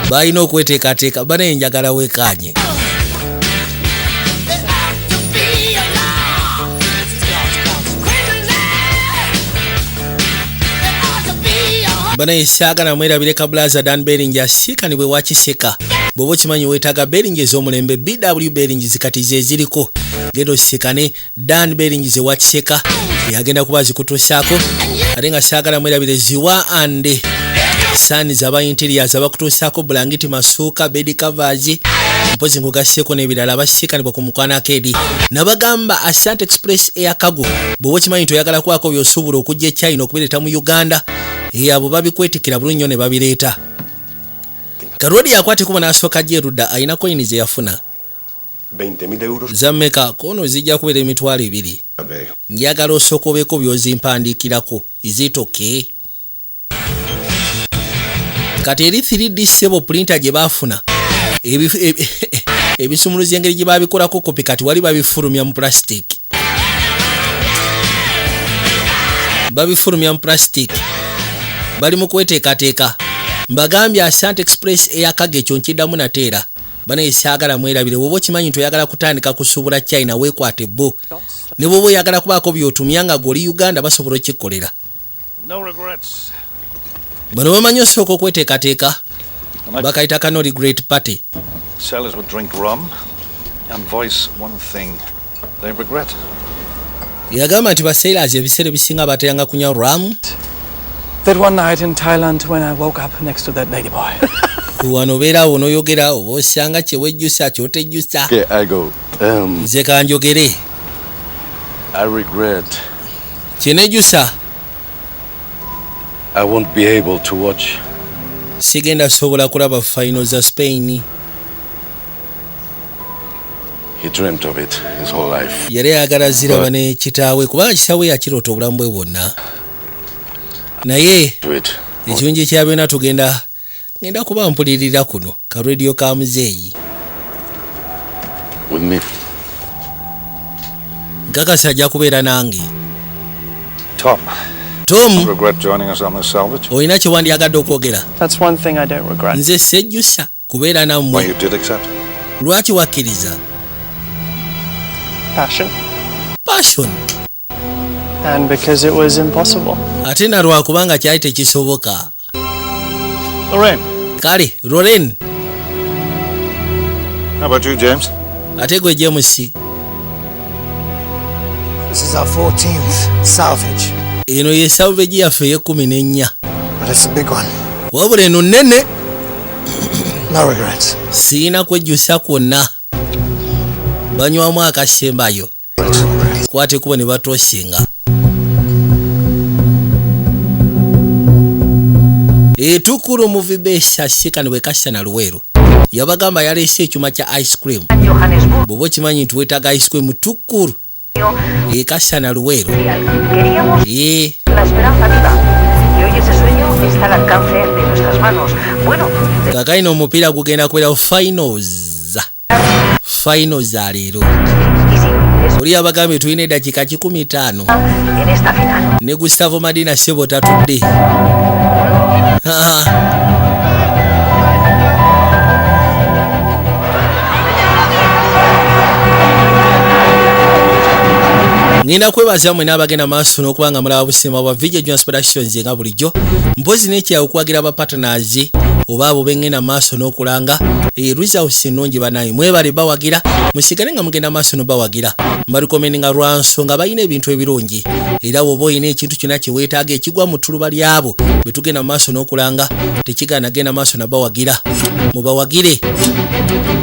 Balina okweteekateeka banaye njagala weekaanye. Banaye saagala mwerabire kabulaza Dan Beringi asiikanibwe wakiseka. Bw'oba okimanyi weetaaga Beringi ez'omulembe BW Beringi zikati ze ziriko. Genda osikane Dan Beringi ze wakiseka. Yagenda kuba zikutuusaako. Ate nga saagala mwerabire ziwa ande. Sani zaba interiors abakutuusaako bulangiti masuuka bed covers. Mpozi ngugasseeko n'ebirala abasiikanibwa ku mukwano akeedi. Nabagamba Asante Express Air Cargo. Bw'oba okimanyi toyagala kwako by'osuubula okujja e China okubireeta mu Uganda. Abo babikwetikira bulungi nnyo ne babireeta. Karodi yakwate kuba n'asooka gyeruda alina coin ze yafuna. 20,000 euros. Zammeka kono zijja kubeera emitwalo 2. Njagala osooka obeeko by'ozimpandiikirako. Is it okay? Kati eri 3D sebo printer gye baafuna. Ebisumuluzi engeri gye babikolako kopi kati wali babifulumya mu plastic. Babifulumya mu plastic. Bali mu kweteekateeka. Mbagambye Asante Express Air Cargo ekyo nkiddamu nateera. Banaye saagala mwerabire. Bw'oba okimanyi nti oyagala kutandika kusuubula China weekwate bo. Ne bw'oba oyagala kubaako by'otumya nga g'oli Uganda basobola okikkolera. No regrets. Bano bamanyi osooka okweteekateeka. Bakayita ka no regret party. Sailors would drink rum and voice one thing they regret. Yagamba nti basailors ebiseera ebisinga bateranga kunywa rum. That one night in Thailand when I woke up next to that lady boy. Wano obeerawo n'oyogera oba osanga kye wejjusa ky'otejjusa. Okay, I go. Nze kanjogere. I regret Chinejusa I won't be able to watch. sigenda sobola kulaba final za Spain. He dreamt of it his whole life. Yali ayagala ziraba ne kitaawe kubanga kitaawe yakirota obulamu bwe bwonna. Naye ekirungi kyabyonna ngenda kuba mpulirira kuno ka radio ka muzeeyi. With me. Nkakasa ajja kubeera nange. Tom. Tom. Regret joining us on this salvage? Olina kye wandyagadde okwogera? That's one thing I don't regret. Nze sejjusa kubeera nammwe. Why you did accept? Lwaki wakkiriza? Passion. And because it was impossible. Ate na lwakubanga kyali tekisoboka. Lorraine. Kale, Lorraine. How about you, James? Ate gwe James. This is our 14th salvage. Eno ye salvage yaffe ye-14. But it's a big one. Wabula eno nnene. No regrets. Siina kwejjusa kwonna. Banywamu akasembayo. Kwate kuba ne batoosinga. Etukulu muvibesha shikano wekashana luweru. Yabagamba yalese ekyuma kya ice cream. Bobo kimanyi nti weetaga ice cream tukulu. Ekashana luweru. La esperanza viva. Y hoy ese sueño está al alcance de nuestras manos. Bueno. Kakaino omupiira gugenda kwera finals. Finals leero. Oli abagambe tulina eddakiika 15. Ne Gustavo Madina sebo tatudde. Ngenda kwebaza mwe n'abagenda maaso n'okubanga mulaba busema bwa Video Jones Productions nga bulijjo. Mpozi n'ekyawo okwagira aba partners oba abo bengenda maaso n'okulanga results ennungi banaye mwebale bawagira musigale nga mugenda maaso n'obawagira mbalikomeninga lwansonga balina ebintu ebirungi era bw'oba olina ekintu kyonna kye weetaaga ekigwa mu ttuluba lyabo bwe tugenda maaso n'okulanga tekigaana genda maaso n'abawagira mubawagire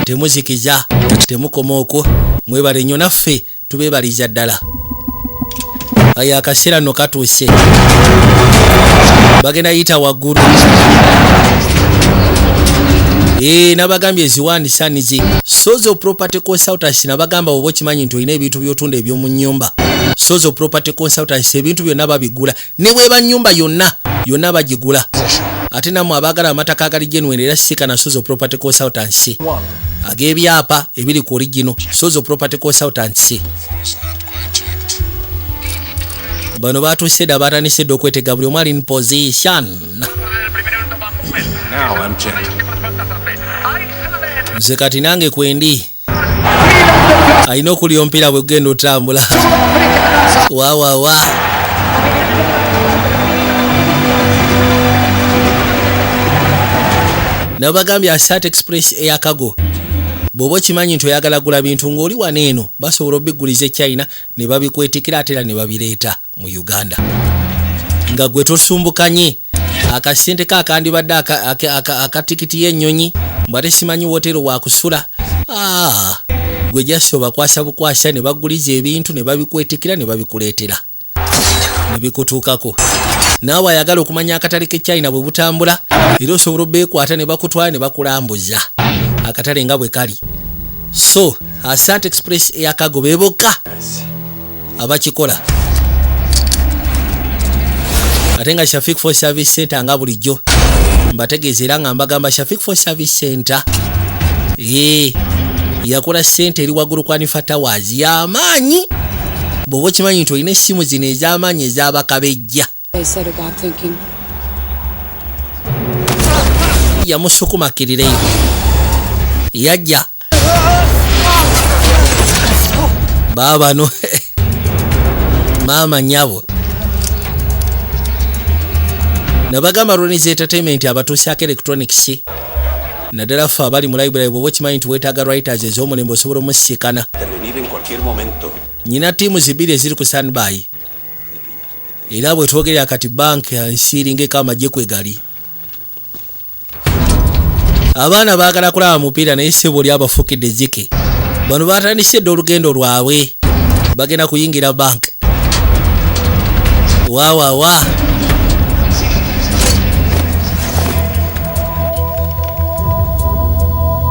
temuzikiza temukoma okwo mwebale nnyo naffe tubeebaliza ddala. Aya akaseera nno katuuse bagenda yita waggulu nabagambye eziwaandisa nizi Sozo Property Consultants nabagamba oba okimanyi nti olina ebintu by'otunda eby'omu nnyumba. Sozo Property Consultants ebintu byonna babigula ne bweba nnyumba yonna bagigula. Ate nammwe abaagala amataka agali genuine era sika na Sozo Property Consultants ag'ebyapa ebiri ku original Sozo Property Consultants. Bano batuuse dda baatandise dda okwetega buli omu ali in position. Nze kati nange kwendi alina okulya omupiira bwe gugenda otambula. Wawawa nabagambye Asat Express eyakago bw'oba okimanyi nti oyagala gula bintu ng'oli wano eno basobola obiguliza China ne babikwetikira ate era ne babireeta mu Uganda nga gwe tosumbukanye akasente kakandibadde akatikiti y'ennyonyi mbate simanyi wotero wakusula gwe jaso bakwasa bukwasa ne baguliza ebintu ne babikwetikira ne babikuleetera ne bikutuukako naawe ayagala okumanya akatale ke China bwe butambula era osobola obbeekwata ne bakutwala ne bakulambuza akatale nga bwe kali. So Asante Express eyakago beboka abakikola ate nga Shafik for Service Center nga bulijjo mbategeeza era nga mbagamba Shafik for Service Center yakola sente eri waggulu kwa Nifa Towers y'amaanyi bw'oba okimanyi nti olina essimu zino ez'amaanyi ez'abakabejja. Yamusukumakirireyo yajja baabano maama nyabo nabagamba Ronnie's Entertainment abatuusaako electronics naddala ffe abali mu library bw'oba okimanyi nti weetaaga writers ez'omulembe osobola omusisikana. Nyina ttiimu zibiri eziri ku standby era bwe twogerera kati bank nsiringeko amagye kwe gali. Abaana baagala kulaba mupiira naye ssebo oli abafukidde zike bano baatandise dda olugendo lwabwe bagenda kuyingira bank. Wa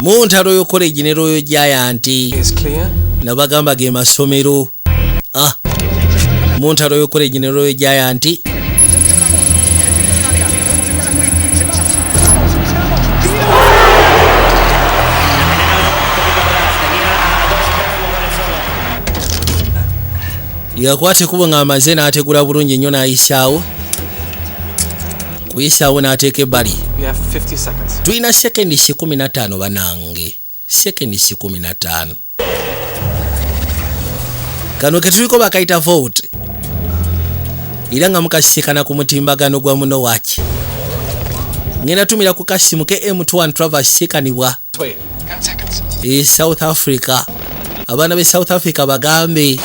Muntalo yo college ne Royal Giant nabagamba ge masomero. Muntalo yo college ne Royal Giant yakwate kubo ng'amaze n'ategula bulungi nnyo n'ayisaawo. Kuyisaawo n'ateeka ebbali. Tulina sekendi 15 banange. Sekendi 15. Kano ke tuliko bakayita vote. Era nga mukasikana ku mutimbagano gwa muno waki. Ngenda tumira ku kasimu ke M21 Traverse sikanibwa. South Africa. Abana be South Africa bagambe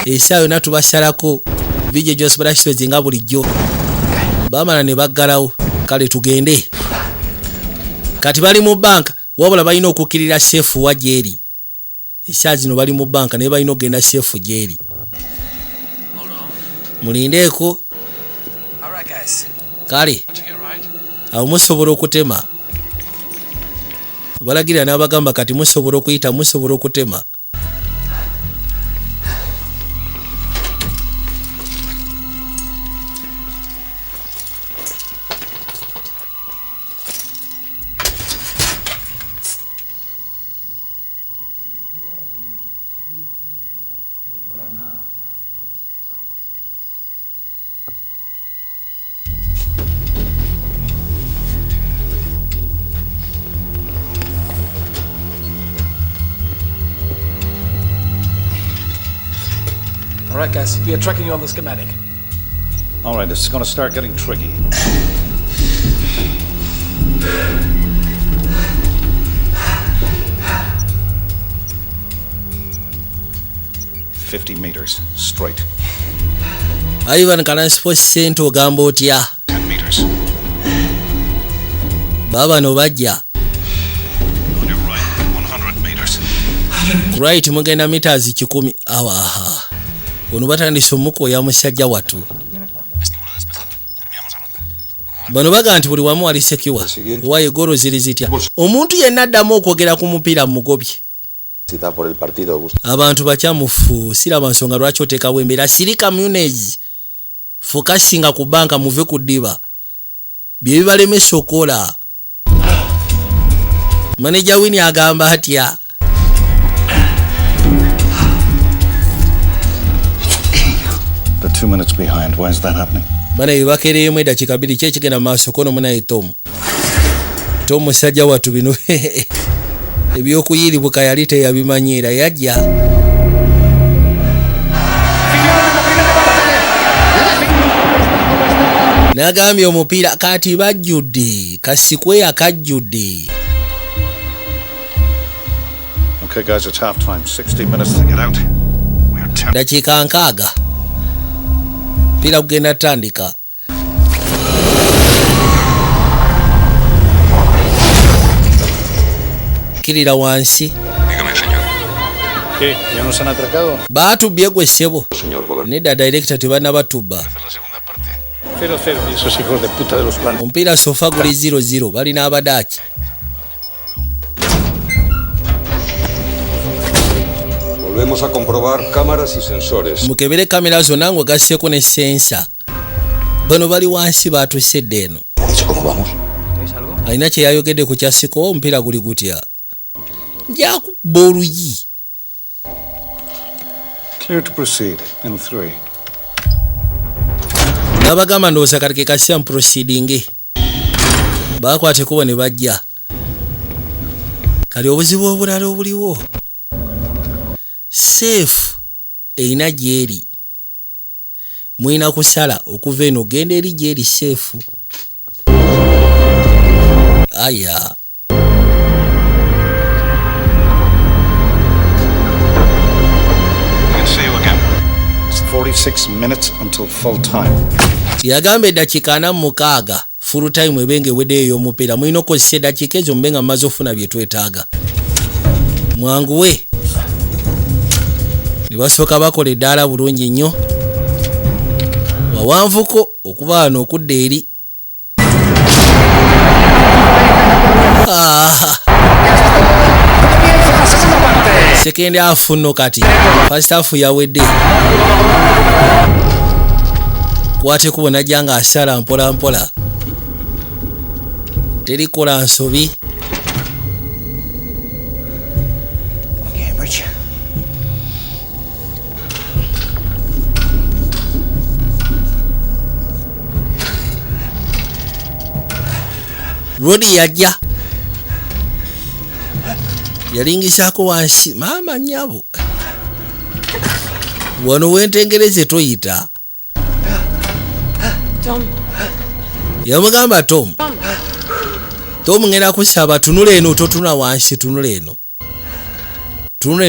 esaayo natubasalako video Joseph Rashid nga bulijjo bamala ne baggalawo. Kale tugende kati bali mu banka wabula balina okukirira safe wa jeri esaazi zino bali mu banka ne balina okugenda safe jeri mulindeeko kale awo musobola okutema balagira n'abagamba kati musobola okuyita musobola okutema. Alright guys, we are tracking you on the schematic. Alright, this is gonna start getting tricky. $50 meters straight. Ivan kana sports center ogamba otya? 10 meters. Baba no bajja. On your right, 100 meters. Right mugenda meters 10. Awaha. Ono batandise omuko ya musajja watu. Bano baga nti buli wamu ali secure. Waye goro ziri zitya. Omuntu yenna addamu okwogera ku mupiira mugobye. Abantu bakyamufu siraba nsonga lwaki oteekawo embeera sirika Munez. Focusinga ku banka muve ku ddiba. Bye bibalemesa okola. Manager Winnie agamba atya. They're 2 minutes behind. Why is that happening? Bana yibakere mu edakika 2 kyekigenda maaso kono munaye Tom. Tom musajja watu bino. Ebyokuyiribuka yali teyabimanyira yajja. Nagambye omupiira kati bajjudde kasikwe akajjudde. Okay guys, it's half time. 60 minutes to get out. We're 10. Dakika nkaaga. Pila kugenda tandika. Kirira wansi. Dígame, señor. ¿Qué? ¿Ya nos han atracado? Batubye gwe ssebo. Nedda director tebana batubba. 0-0. Y esos hijos de puta de los planes. Omupiira sofa guli 0-0. Balina abadaki. Volvemos a comprobar cámaras y sensores. Mukebere kamera zonna ngwe gasseko ne sensa. Bano bali wansi batusedde eno. Alina kye yayogedde ku kyasiko omupiira guli gutya. Njakubba oluyi. Clear to proceed in 3. Nabagamba ndowooza kati ke kasya proceeding. Bakwate kubo ne bajja. Kali obuzibu obulala obuliwo. Safe eina gyeri. Mwina kusala okuva eno genda eri gyeri safe. Aya. I'll see you again. It's 46 minutes until full time. Yagambe dakika 46 full time ebenge wedde ey'omupiira mwina okozesa eddakiika ezo mbenga mmaze ofuna bye twetaaga. Mwanguwe. basooka bakola eddaala bulungi nnyo wawanvuko okuba wano okudda eri second half nno kati first half yawedde kwate kubona janga asala mpola mpola terikola nsobi Rodi yajja yalingisako wansi maama nyabo wano wentengereze toyita Tom. yamugamba Tom ngenda kusaba tunula eno totuna wansi tunula eno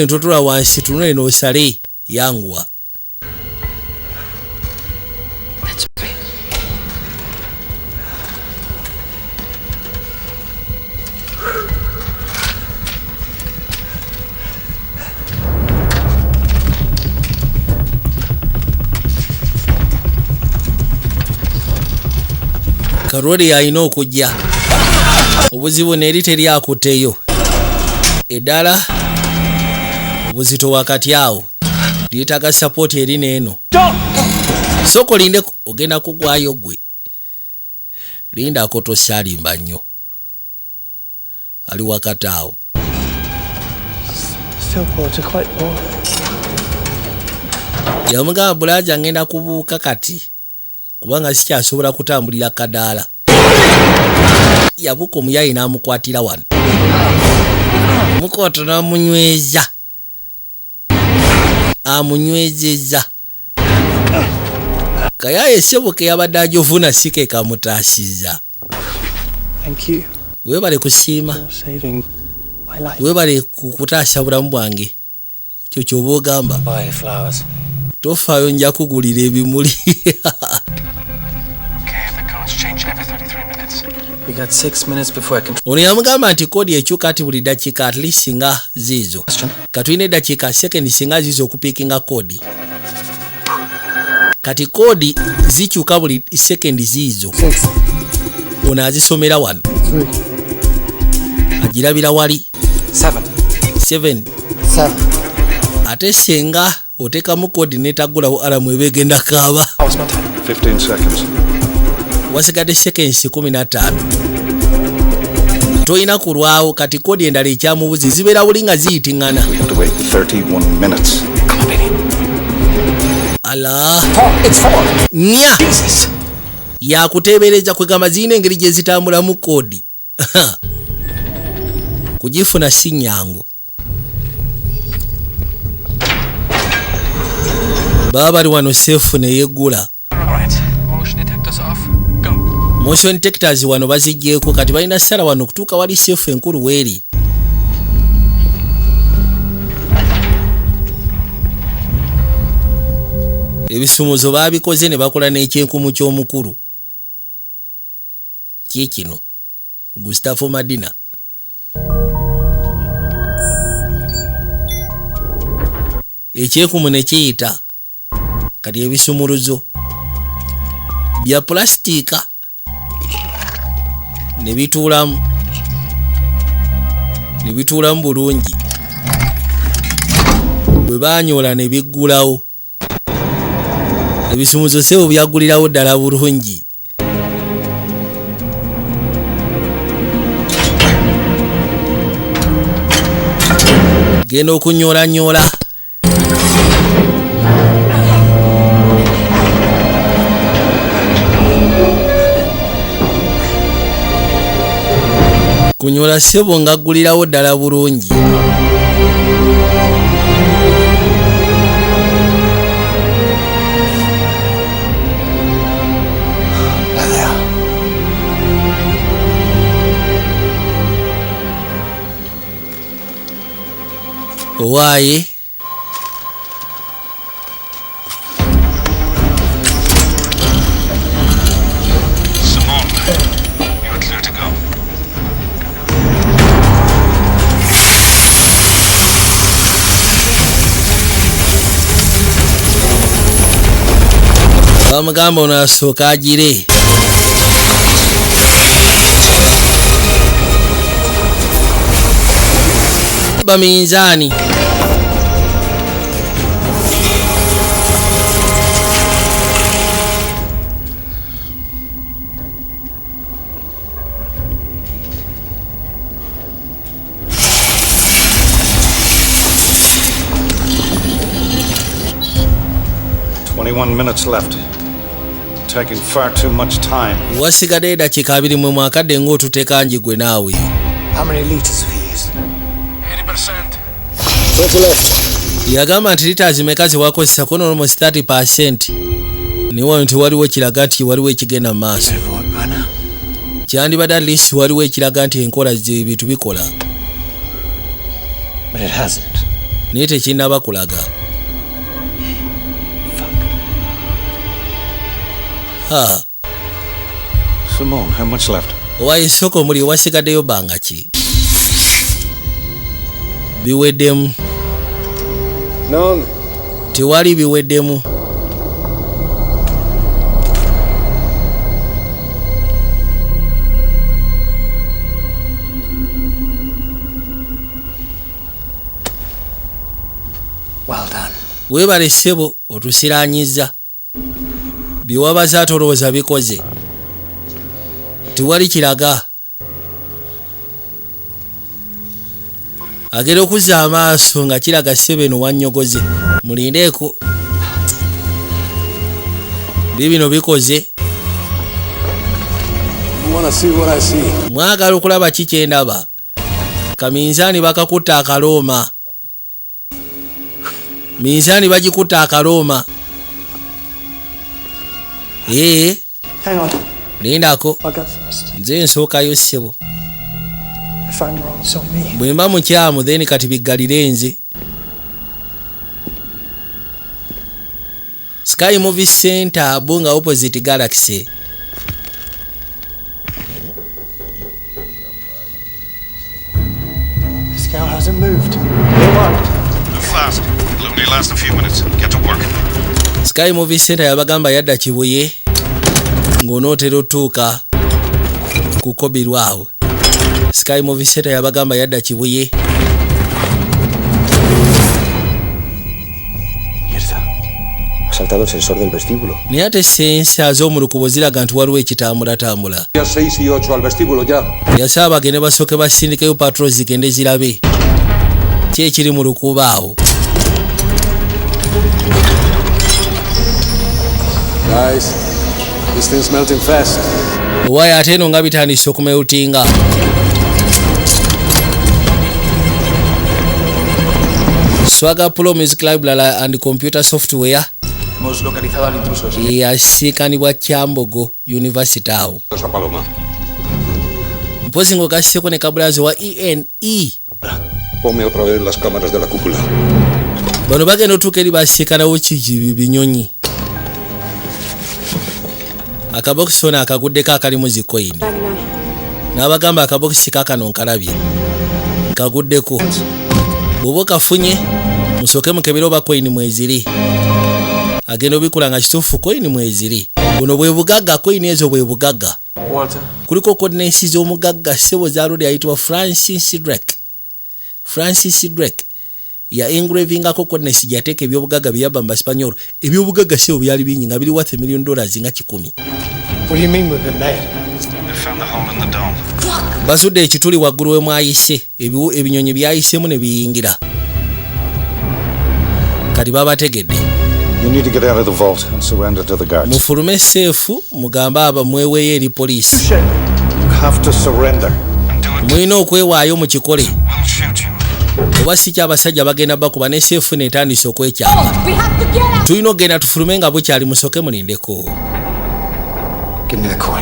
totula wansi tunula eno osale yangwa Karodi alina okujja obuzibu neri teryakuteyo eddala obuzito wakati awo lyetaaga support eri neeno soko linde ogenda kugwayo gwe lindako tosalimba nnyo ali wakati awo yamugamba bulaja ngenda kubuuka kati kubanga sikyasobola kutambulira kadaala yabuka omuyayi n'amukwatira wano mukoto n'amunyweza amunywezeza kayaye sebuke yabadde ajovuna sike kamutaasiza webale kusiima webale kukutaasa bulamu bwange ekyo kyoba ogamba tofaayo nja kugulira ebimuli We got 6 minutes before I can. Ono yamugamba nti kodi ekyuka ati buli dakiika at least singa zizo katuyina eddakiika second singa zizo okupiikinga kodi kati kodi zikyuka buli second zizo ono azisomera wano agirabira wali 7 ate senga otekamu kodi netagulawo alamu ebegenda kaaba 15 seconds. wasigadde seconds 15 toyina kulwawo kati kodi endala ekyamubuzi zibeera buli nga ziyitiŋŋana ala nya yakuteebereza kwegamba ziyina engeri gye zitambulamu kodi kugifuna si nnyangu baba bali wano seefu neyeggula motion detectors wano bazijjeeko kati balina sala wano kutuuka wali seefu enkulu weeri ebisumuzo baabikoze ne bakola n'ekyenkumu ky'omukulu kikino Gustavo Madina ekyenkumu ne kiyita kati ebisumuluzo bya plastika ne bituulamu bulungi bwe baanyola ne biggulawo ebisumuzo sebo byagulirawo ddala bulungi genda okunyoolanyola kunyola sebo nga gulirawo ddala bulungi owaaye bamugamba ono asooka agire. Baminzaani minutes left. Taking far too much time. Wasigadde dakiika 2 mu mwakadde ng'otuteeka njigwe naawe. How many liters have you used? 80%. 20 left. Yagamba nti lita zimeka zewakozesa kuno almost 30%. Niwo nti waliwo ekiraga nti waliwo ekigenda mu maaso. Kyandibadde at least waliwo ekiraga nti enkola z'ebintu bikola. But it hasn't. Naye tekinnaba kulaga. Simone, how much left? Owaye soko muli wasigaddeyo bbanga ki? Biweddemu. None. Tewali biweddemu. Well done. Weebale ssebo otusiraanyiza. Biwabaza tolowooza bikoze. Tewali kiraga. Agera okuzza amaaso nga kiraga ssebo eno wannyogoze. Mulindeeko. Bibino bikoze. Mwagala okulaba ki kye ndaba? Kaminzaani bakakutta akalooma. Minzaani bagikutta akalooma. Hang on. Lindako. I'll go first. Nze nsookayo ssebo. If I'm wrong, it's on me. Bwe mba mukyamu then kati biggalire nze. Sky Movie Center Bunga opposite Galaxy. The scout hasn't moved. They won't. Move fast. It'll only last a few minutes. Get to work. Sky Movie Center yabagamba yadda Kibuye ng'onootera otuuka kukobirwawo. Sky Movie Center yabagamba yadda Kibuye. Saltado el sensor del vestíbulo. Naye ate sensa z'omulukubo ziraga nti waliwo ekitambula. Ya 6 y 8 al vestíbulo ya. Yasaba bagende basooke basindikeyo patrol zigende zirabe ki ekiri mu lukubo awo. Guys, this thing's melting fast. Owaye ate eno nga bitandise okumeutinga. Swagger Pro Music Library and Computer Software. Hemos localizado al intruso. Yasiikanibwa Kyambogo University awo. Mpozi ng'ogasseko ne kabulazi wa ENE. Ponme otra vez las cámaras de la cúpula. Bano bagenda otuuka eri basiikanawo kijibi binyonyi. Akabokisi ono akaguddeko akalimu zikoyini. N'abagamba akabokisi kakano nkalabye. Kaguddeko. Bw'oba okafunye musooke mukebere oba koyini mweziri. Agenda obikula nga kituufu koyini mweziri. Buno bwe bugagga koyini ezo bwe bugagga. Walter. Kuliko coordinates z'omugagga ssebo za lodi ayitibwa Francis Drake. Francis Drake ya engravingako coordinates gyateeka ebyobugagga byabba mu Basipanyolo. Ebyobugagga ssebo byali bingi nga biri worth $1 million nga 10. What do you mean we've been made? They found the hole in the dome. Basudde ekituli waggulu we mwayise ebinyonyi byayisemu ne biyingira. Kati babategedde. You need to get out of the vault and surrender to the guards. Mufulume seefu mugamba aba mweweeyo eri poliisi. You have to surrender. Mulina okwewaayo mu kikole. We'll shoot you. Oba si kyabasajja bagenda bakuba ne seefu netandise okwekyama. Tulina okgenda tufulume nga bukyali musoke mulindeko.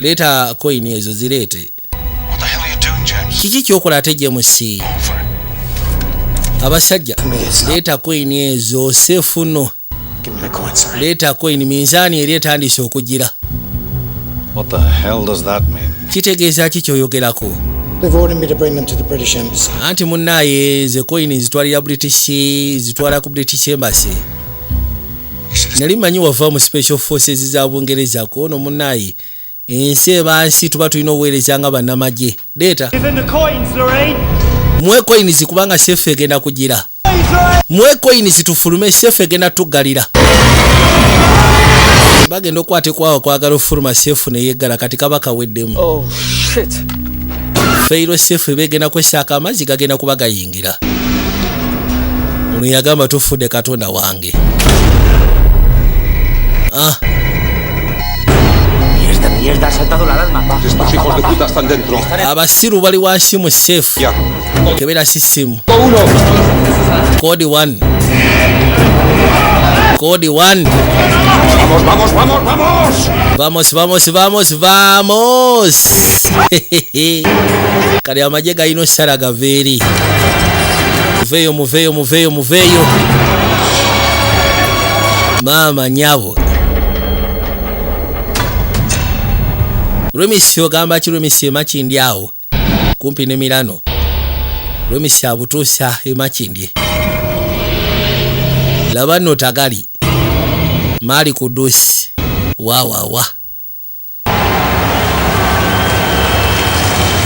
Leeta koyini ezo zireete. What the hell are you doing, James? Kiki kyokola ate James? Abasajja leeta koyini ezo seefu no. Leeta koyini minzaani eri etandise okugira. What the hell does that mean? Kitegeeza ki kyoyogerako? They've ordered me to bring them to the British Embassy. Anti munnaaye ze koyini zitwalira British zitwala ku British Embassy. nali manyi wava mu special forces za Bungereza ko no munayi ensi ebansi tuba tulina obuweereza nga bannamagye data mwe coins kubanga chef egenda kugira mwe coins tufulume chef egenda tugalira bagenda okwate kwawo kwagala ofuluma chef ne yeggala kati kabaka weddemu Oh shit. feiro chef begenda kwesaka amazzi gagenda kubagayingira ono yagamba tufudde katonda wange Mierda, ha saltado la alarma. Estos hijos de puta están dentro. abasiru bali wansi mu chef kebera sisimu code 1 code 1 vamos kali amaje gaino saraga veri muveyo mama nyabo Remisi ogamba kiremisi emakindi awo kumpi ne Milano Remisi abutuusa emakindi labano tagali mali kudusi wa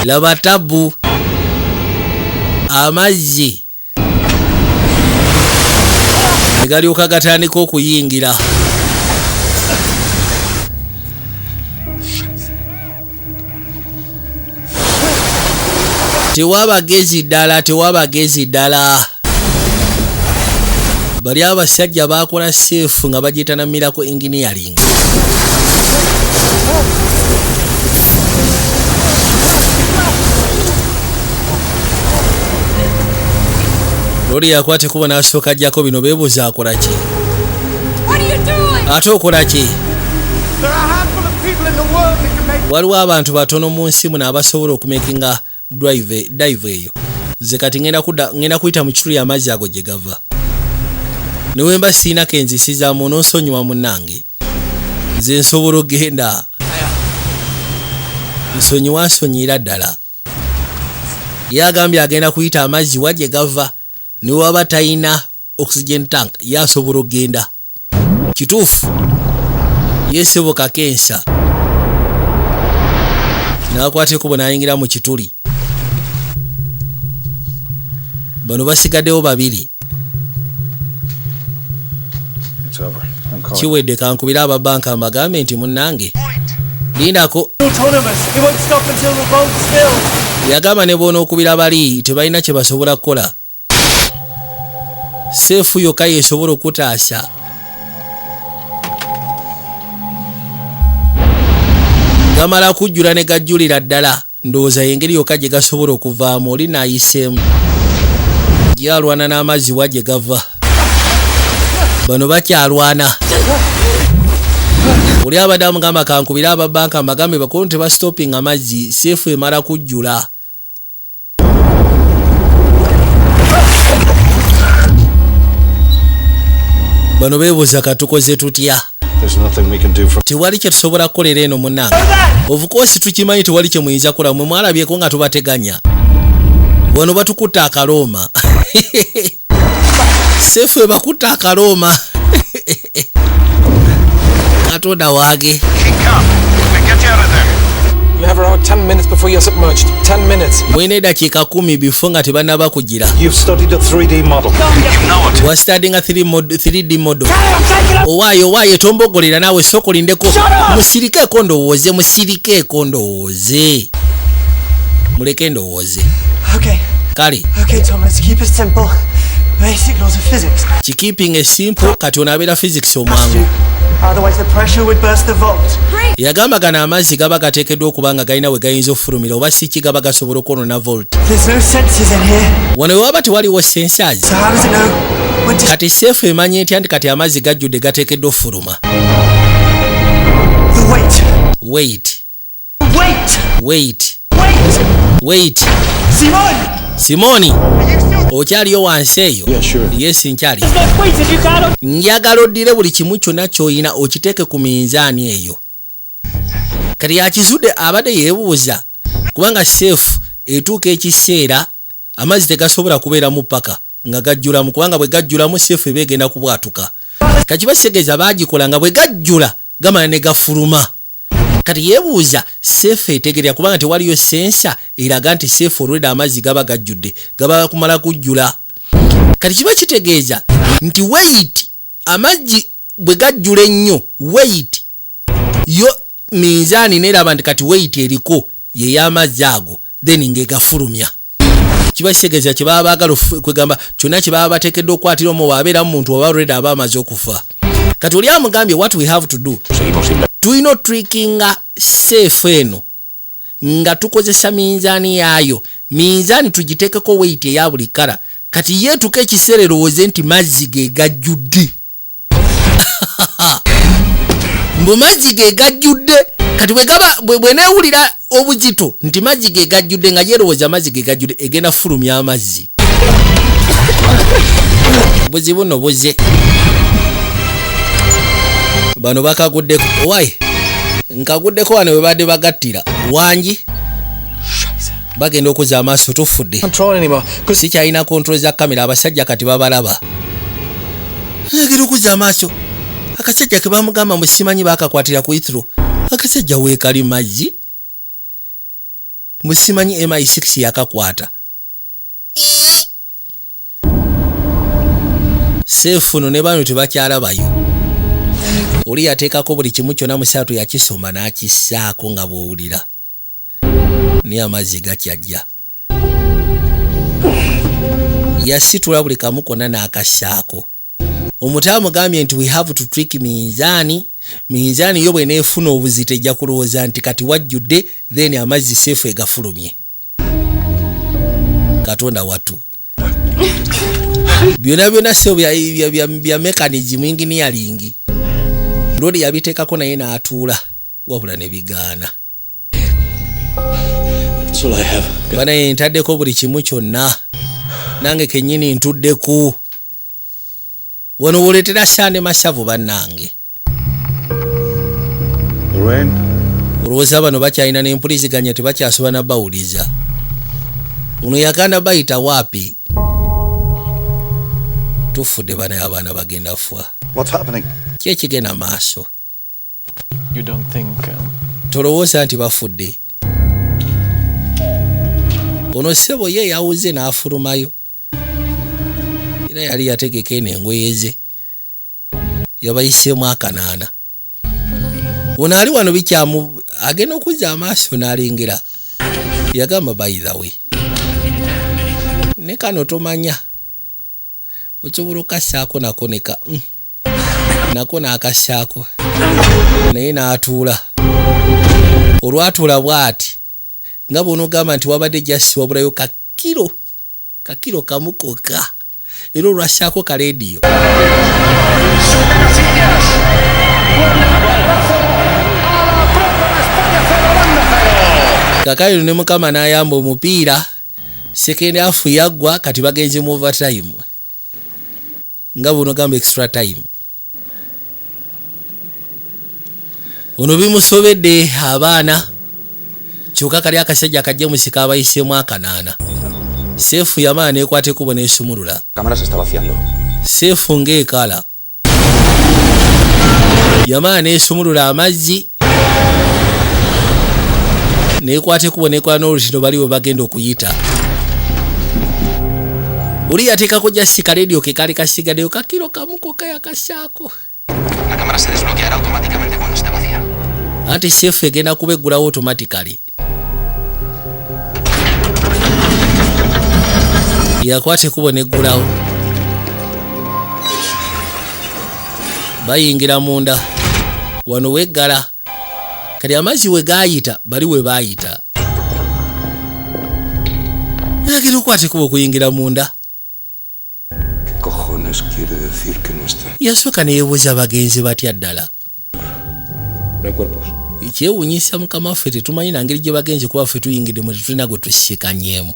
labatabu amazzi egali okagatandika okuyingira tewabagezi ddala bali abasajja bakola safe nga bagitanamirako engineering lori yakwate kubona asooka ajjako bino beebuuza akola ki ate okola ki waliwo abantu batono mu nsi muno abasobola okumakinga dive eyo ze kati ngenda kuyita mu kituli amazzi ago gye gava newemba siina kenzisizaamu n'onsonyiwa munnange nze nsobola ogenda nsonyiira ddala yagambye agenda kuyita amazzi wa gye gava niwaba talina oxygen tank yasobola ogenda kituufu yeseboka kensa nakwate kubo nayingira mu kituli bano basigaddewo babiri kiwedde kankubira ababanka amagambe nti munnange lindako yagamba ne boona okubira bali tebalina kye basobola kukola seefu yokka yesobola okutaasa gamala kujjula ne gajjulira ddala ndowooza yengeri yokka gye gasobola okuvaamu oli naayiseemu gyalwana n'amazzi wa gye gava bano bakyalwana oli abadde amugamba kankubira ababanka amagambe bakulu tebastopinga amazzi seefu emala kujjula bano beebuuza katukoze tutya tewali kye tusobola kukolera eno munnange of course tukimanyi tewali kye muyinza kukola mwe mwalabyeko nga tubateganya bano batukutta akalooma sefu ebakutta akalooma katonda waage You have around 10 minutes before you're submerged. 10 minutes. mwine edakiika 10 before nga tebannaba kugira You've studied a 3D model. wa studying a 3D model owaayo tombogolera naawe sokolindeko musirikeeko ndowooze muleke ndowooze kale Okay, Thomas, keep it simple. Basic laws of physics. keeping it simple kati onaabeera physics omwangu Otherwise, the pressure would burst the vault. yagamba gano amazzi gaba gateekeddwa okuba nga galina we gayinza okufulumira oba si ki gaba gasobola okwonoona volt There's no sensors in here. wano wewaba tewaliwo sensors So how does it know when to... kati seefu emanye ntya nti kati amazzi gajjudde gateekeddwa okufuluma The weight. wait simoni okyaliyo wansi eyo yes nkyali njagala oddire buli kimu kyonna ky'oyina okiteeke ku minzaani eyo kati yakizudde abadde yeebuuza kubanga seefu etuuka ekiseera amazzi tegasobola kubeeramu paka nga gajjulamu kubanga bwe gajjulamu seefu eba egenda kubwatuka Kakibasegeeza bagikola nga bwe gajjula gamala ne gafuluma. Kati yeebuuza Seefu etegerera kubanga tewaliyo sensa eraga nti Seefu olwedde amazzi gaba gajjudde gaba kumala kujjula. Kati kiba kitegeeza nti weight amazzi bwe gajjula ennyo weight yo minzaani neraba nti kati weight eriko ye y'amazzi ago then ng'egafulumya. Kiba kitegeeza kye baba baagala kwegamba kyonna kye baba bateekeddwa okukwatira omwo wabeeramu muntu oba already aba amaze okufa. Kati oli amugambye what we have to do. Tulina trickinga Seefu eno nga tukozesa minzaani yaayo. Minzaani tugiteekeko weight eya buli kala. Kati yeetuka ekiseera erowooze nti mazzi ge gajjudde. Mbu mazzi ge gajjudde. Kati bwe neewulira obuzito nti mazzi ge gajjudde nga yeerowooza amazzi ge gajjudde egenda fulumya amazzi. Buzibu no buze. Bano bakaguddeko. Wai nkaguddeko wano we badde bagattira. Wangi bagenda okuza amaaso tufudde. Sikyalina control za kamera abasajja kati babalaba. Ngeri okuza amaaso. Akasajja ke bamugamba mbu simanyi bakakwatira ku Ithro. Akasajja weekali mazzi. Mbu simanyi MI6 yakakwata. Seefu no ne bano tebakyalabayo. Oli yateekako buli kimu kyonna musatu yakisoma n'akissaako nga bw'owulira. Niye amazzi gakyajja. Yasitula buli kamu konna n'akassaako. Omutaamu amugambye nti we have to trick minzaani. Minzaani yo bwe neefuna obuzito ejja kulowooza nti kati wajjudde then amazzi Seefu egafulumye. Katonda watu. Byonna so bya mechanism engineering. Lodi yabiteekako naye n'atuula wabula ne bigaana. Bana ntaddeko buli kimu kyonna. Nange kennyini ntuddeku. Wano woletera Sande Mashavu bannange. Olowooza bano bakyalina n'empuliziganya tebakyasoba na bawuliza. Ono yakanda bayita waapi. Tufudde bana abaana bagenda fwa. What's happening? Kye kigenda maaso. You don't think tolowooza nti bafudde. Ono ssebo ye yawuze n'afulumayo. Era yali yategeka eno engoye ze. Yabayiseemu akanaana. Ono ali wano bikyamu agenda okuzza amaaso n'alengera. Yagamba by the way. Ne kano tomanya. Osobola okassaako nako neka. Nako n'akassaako. Naye n'atuula. Olwatuula bw'ati. Nga bw'onogamba nti wabadde just wabulayo kakiro kamu kokka. Era olwassaako ka leediyo. Kakayiro ne Mukama n'ayamba omupiira. Second half yaggwa kati bagenze mu overtime. Nga bw'onogamba extra time. Ono bimusobedde abaana. Kyokka kali akasajja kajja musika abayiseemu akanaana. Seefu yamala neekwateko bo n'esumulula. Cámara se está vaciando. Seefu ng'ekala. Yamala n'esumulula amazzi. Neekwateko bo neekola n'olutino baliwe bagenda okuyita. Oli yateekako jasika leediyo ke kali kasigaddeyo kakiro kamu kokka yakassaako. La cámara se desbloqueará automáticamente cuando esté vacía. Ate Seefu egenda kubeggulawo automatically. Yakwate kubo neggulawo. Bayingira munda. Wano weggala. Kali amazzi we gaayita bali we baayita. Yagera okwate kubo okuyingira munda. Cojones quiere decir que no está. Yasooka ne yeebuuza bagenzi batya ddala. No hay cuerpos. Ekyewuunyisa mukama waffe tetumanyi na ngeri gye bagenzi kuba ffe tuyingidde mu tetulina gwe tusikanyeemu.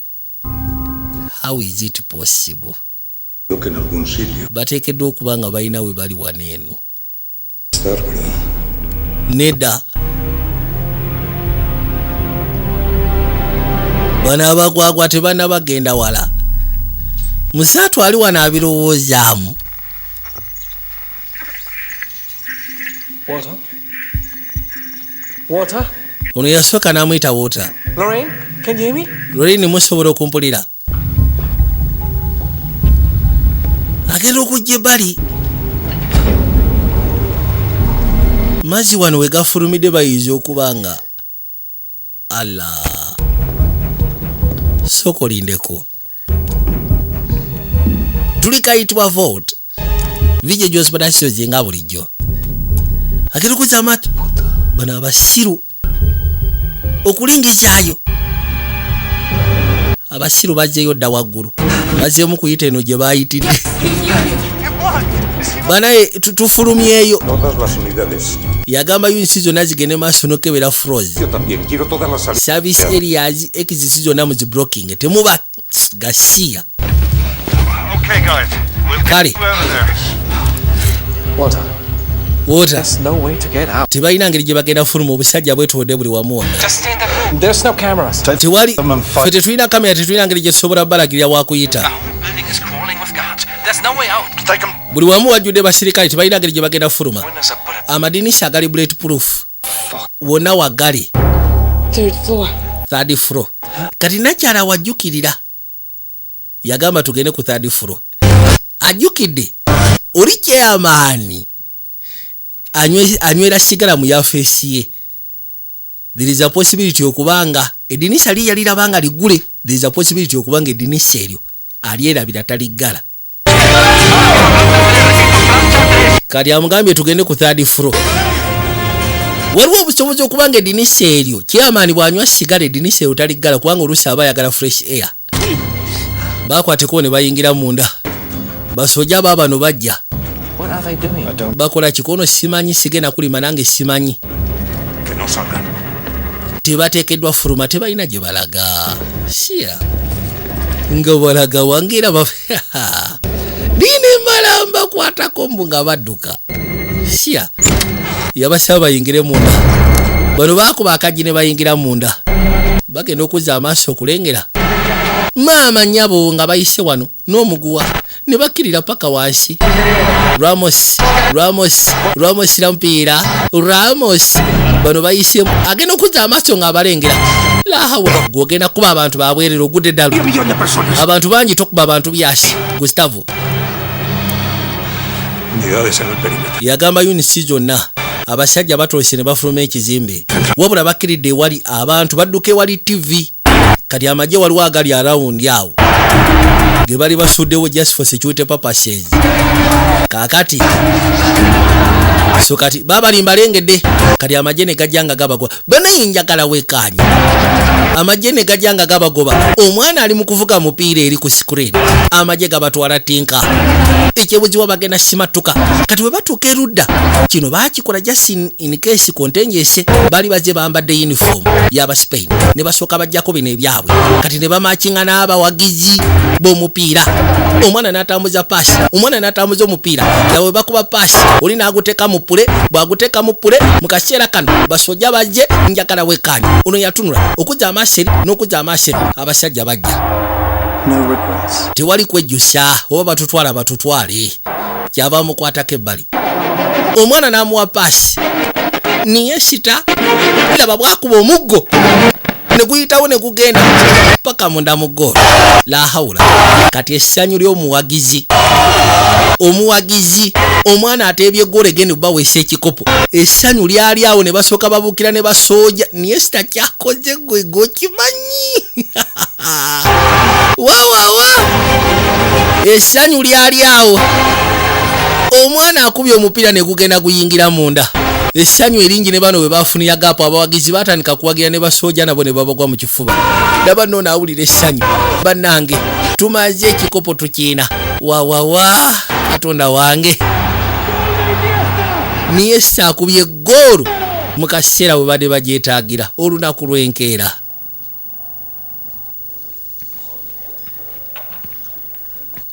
How is it possible? Que en algún sitio. Bateekeddwa okuba nga balina we bali wano eno. Estar, ¿verdad? Nedda. Bano abagwagwa tebanna bagenda wala. Musaatu ali wano abirowoozaamu. Water? Water? Ono yasooka n'amuyita Water. Lorraine, can you hear me? Lorraine musobola okumpulira. Agenda okujja ebbali. Mazzi wano we gafulumidde bayinza okuba nga Allah. Soko lindeko. Tuli kayitibwa Vault. Vije Jose Badasio zinga bulijjo. Agenda okuza amatu. Bano abasiru. Okulingizaayo. Abasiru bazzeeyo dda waggulu. Bazzeemu kuyita eno gye baayitire. Banaye tufulumyeyo. Yagamba units zonna zigende maaso n'okebera froze. Service areas exits zonna muzi blocking. Temuba gasiya. Kale. Water. There's no way to get out. Tebalina ngeri gye bagenda fuluma obusajja bwetodde buli wamu. There's no cameras. Tewali fete tulina kamera tetulina ngeri gye tusobola balagirira wakuyita. Buli wamu wajjudde basirikale tebalina ngeri gye bagenda fuluma. Amadinisha agali bulletproof. Wonna wagali. Third floor. Kati nakyala wajjukirira. Yagamba tugende ku third floor. Ajjukidde. Oli chairman. Anywera sigala mu yafesi ye. There is a possibility okubanga edinisha liya lirabanga ligule. There is a possibility okubanga edinisha eryo alyerabira taligala. Kati amugambye tugende ku third floor. Waliwo obusobozi okubanga edinisha eryo chairman bwanywa sigala edinisha eryo taligala kubanga oluusi aba ayagala fresh air. Bakwateko ne bayingira munda. Basoja bano bajja. What are they doing? Bakola kikono simanyi sigena kulima nange simanyi. Tebateekeddwa fuluma tebalina gye balaga. Shia. Nga balaga wangira Dine malamba kwatako mbu nga badduka. Shia. Yabasaba bayingire munda. Bano bakuba akaji ne bayingira munda. Bagenda okuzza amaaso okulengera. Maama nyabo nga bayise wano n'omuguwa ne bakirira paka wansi. Ramos lampiira. Ramos bano bayise agenda okuzza amaaso nga abalengera. Lahawa gwogenda kuba abantu babwerero gudde ddalu. Abantu bangi tokuba abantu byasi. Gustavo yagamba units zonna abasajja batolese ne bafuluma ekizimbe. Wabula bakiridde wali abantu badduke wali TV. Kati amagye waliwo agali around yawo ge bali basuddewo just for security purposes. Kakati so kati baba limbalengedde kati amagye ne gajjanga gabagwa banaye njagala wekanye amagye ne gajjanga gabagoba omwana ali mu kuvuga mupiira eri ku screen amagye gabatwala tinka ekyebuziwa bagenda simatuka kati we batuuka erudda kino baakikola just in case contingency bali baze bambadde uniform y'aba Spain ne basooka bajjako bino ebyabwe kati ne bamakinga n'abawagizi b'omupiira omwana n'atambuza paasi omwana n'atambuza omupiira yawe bakuba paasi oli n'aguteeka mu pule bw'aguteeka mu pule mu kaseera kano basojja bajje njagala wekanye ono yatunula okujja amaaseri n'okujja amaaseri abasajja bajja. No regrets. Tewali kwejjusa oba batutwale kyava mukwatako ebbali omwana n'amuwa paasi niye sita laba bwakuba omuggo ne guyitawo ne gugenda paka munda mu ggoolo la hawula kati essanyu ly'omuwagizi omwana ateebye ggoolo egenda baweesa ekikopo essanyu lyali awo ne basooka babuukira ne basooja niye sita kyakoze gwe gokimanyi wawawa essanyu lyali awo omwana akubye omupiira ne gugenda guyingira munda essanyu eringi ne bano we bafunira gapo abawagizi batandika kuwagira ne basooja nabo ne babagwa mu kifuba daba nno naawulira essanyu bannange tumaze ekikopo tukiina wawawa katonda wange niye saakubye ggoolo mu kaseera bwe badde bagyetaagira olunaku lw'enkeera.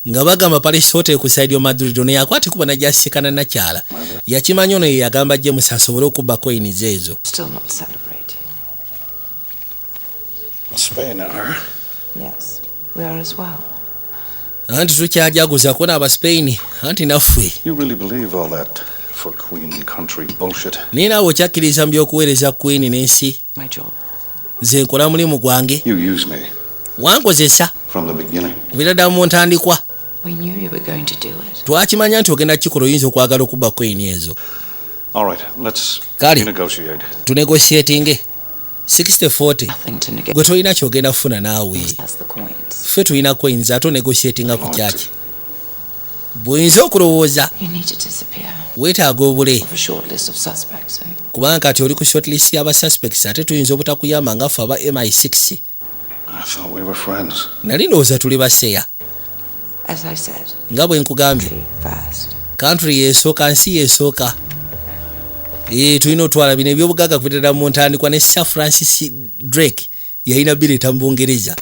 Nga bagamba Paris Hotel ku side yo Madrid ono yakwate kuba najjasikana nakyala yakimanyi ono yagamba James asobole okubba coins ezo. Still not celebrating. Spain are. Yes, we are as well. Anti tukyajaguza kuona aba Spain anti naffe. You really believe all that for Queen and country bullshit. Nina ochakkiriza mbyokuweereza Queen n'ensi. My job. Nze nkola mulimu gwange. You use me. Wankozesa. From the beginning. Kuviira ddala mu ntandikwa. We knew you were going to do it. Twakimanya nti ogenda kikola oyinza okwagala okuba Queen ezo. All right, let's negotiate. Tunegotiating 60-40. Gwe tolina kyogenda kufuna naawe. Ffe tulina coins ate negotiatinga ku kyaki. Bw'oyinza okulowooza weetaaga obule. Kubanga kati oli ku shortlist y'aba suspects ate tuyinza obutakuyamba nga ffe aba MI6. Nali ndowooza tuli baseya. Nga bwe nkugambye. Country yeesooka, nsi yeesooka. Tulina otwala bino ebyobugagga kuviira mu ntandikwa ne Sir Francis Drake yalina bireta mu Bungereza.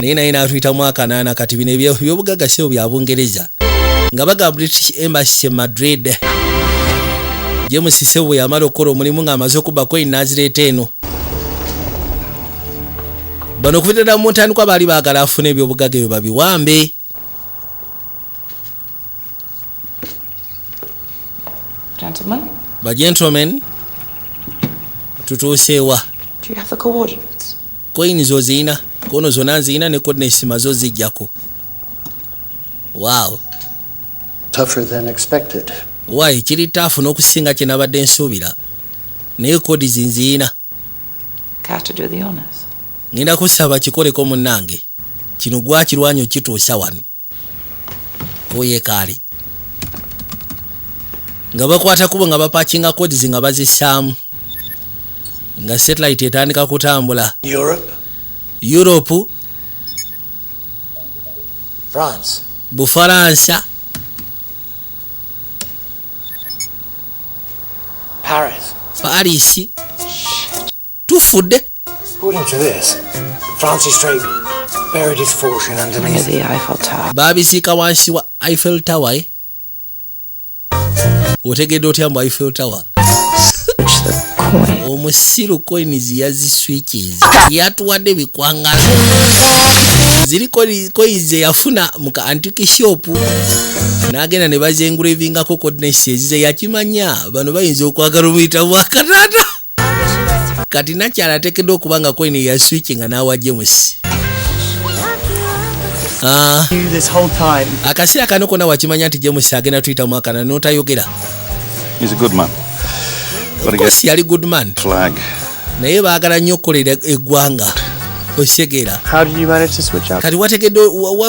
Naye naye n'atuyitamu akanaana kati bino ebyobugagga sio bya Bungereza. Nga baga British Embassy Madrid. James Sebo yamala okukola omulimu ng'amaze okuba coin n'azireeta eno. Bano kuviira mu ntandikwa baali baagala afune ebyobugagga ebyo babiwambe. Gentlemen, tutuuseewa. Do you have the coordinates? Coins ozina, kono zonna nzina ne coordinates mazo zijjako. Wow. Tougher than expected. Why, kiri taafu n'okusinga kye nabadde nsuubira. Naye kodi zinziina. Care to do the honors? Ngenda kusaba kikoleko munnange. Kino gwakirwanyi okituusa wano. Oye kaali. Nga bakwata kubo nga bapakinga codes nga bazissaamu. Nga satellite etandika kutambula. Europe. France. Bufaransa. Paris. Tufudde. According to this, Francis Drake buried his fortune underneath the Eiffel Tower. Babisiika wansi wa Eiffel Tower, eh? Otegedde otya mbu Eiffel Tower? Omusiru coins yaziswitches yatuwadde bikwangala. Ziri coins yafuna muka antique shop. N'agenda ne bazengravingako coordinates ezize yakimanya bano bayinza okwagala omuyita bwakatata. Kati nakyala atekedde okuba nga coin ya switching n'awa James. This whole time. Akaseera kano konna wakimanya nti James agenda tuyitamu akana n'otayogera. He's a good man. Of course yali good man. Flag. Naye baagala nnyo okukolera eggwanga. Osegeera. How did you manage to switch up? Kati wategedde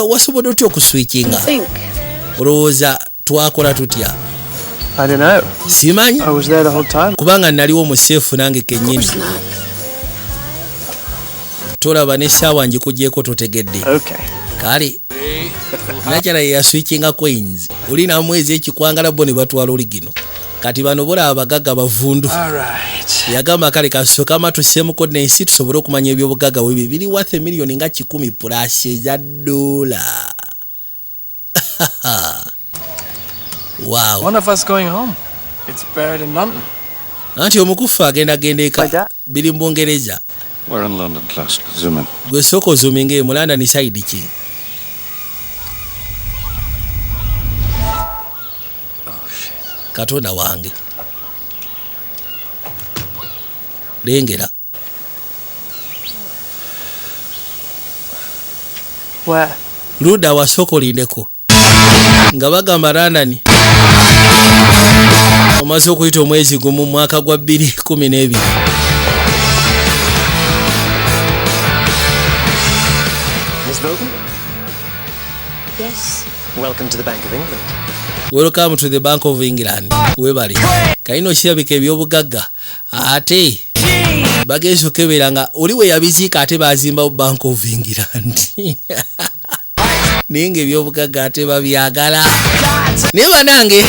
wasobodde otya okuswitchinga? Olowooza twakola tutya? I don't know. Simanyi. I was there the whole time. Kubanga naliwo mu seefu nange kennyini. Tolaba n'essaawa ngikugyeko totegedde. Okay. Kale. Nakyala ye yaswitchinga coins. Oli namwezi ekikwangala bo ne batwala oligino. Kati bano bola abagagga bavundu. Yagamba kale kasooka matuseemu coordinates tusobole okumanya ebyobugagga we bibiri worth million nga 10 plus eza $. Wow. One of us going home. It's buried in London. Anti omukufu agenda eka biri mu Bungereza. We're in London, class. Zoom in. Gwe soko zoominge mu London side ki. Katonda wange. Lengera. Where? Luda wa soko lindeko. Nga bagamba London. Omaze okuyita omwezi gumu mwaka gwa 2012. Miss Vogan? Yes. Welcome to the Bank of England. Welcome to the Bank of England. Webali. Kaino kirabika ebyobugagga. Ate bagenzo keberanga oliwe yabiziika ate bazimba Bank of England. Ninge ebyobugagga ate babyagala. Ne banange.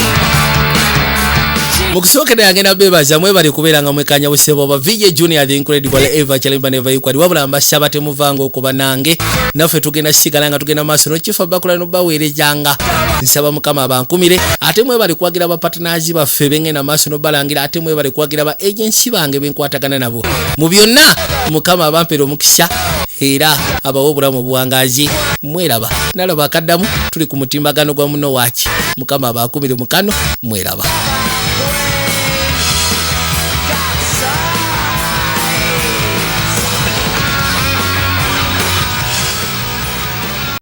Mukusokera yange nabebaza mwebali kuberanga mwekanya busebo ba VJ Junior the incredible Eva Chalimba never equal wabula ambasaba temuvanga okuba nange naffe tugenda shigalanga tugenda maso no chifa bakula no bawerejanga nsaba mukama abankumire ate mwebali kwagira ba partners baffe bengena maso no balangira ate mwebali kwagira ba agency bange benkwatagana nabo mu byonna mukama abampero mukisha era abawo obulamu obuwangaazi. Mweraba nalaba akaddamu tuli ku mutimbagano gwa muno waaki mukama abakumire mukano. Mweraba.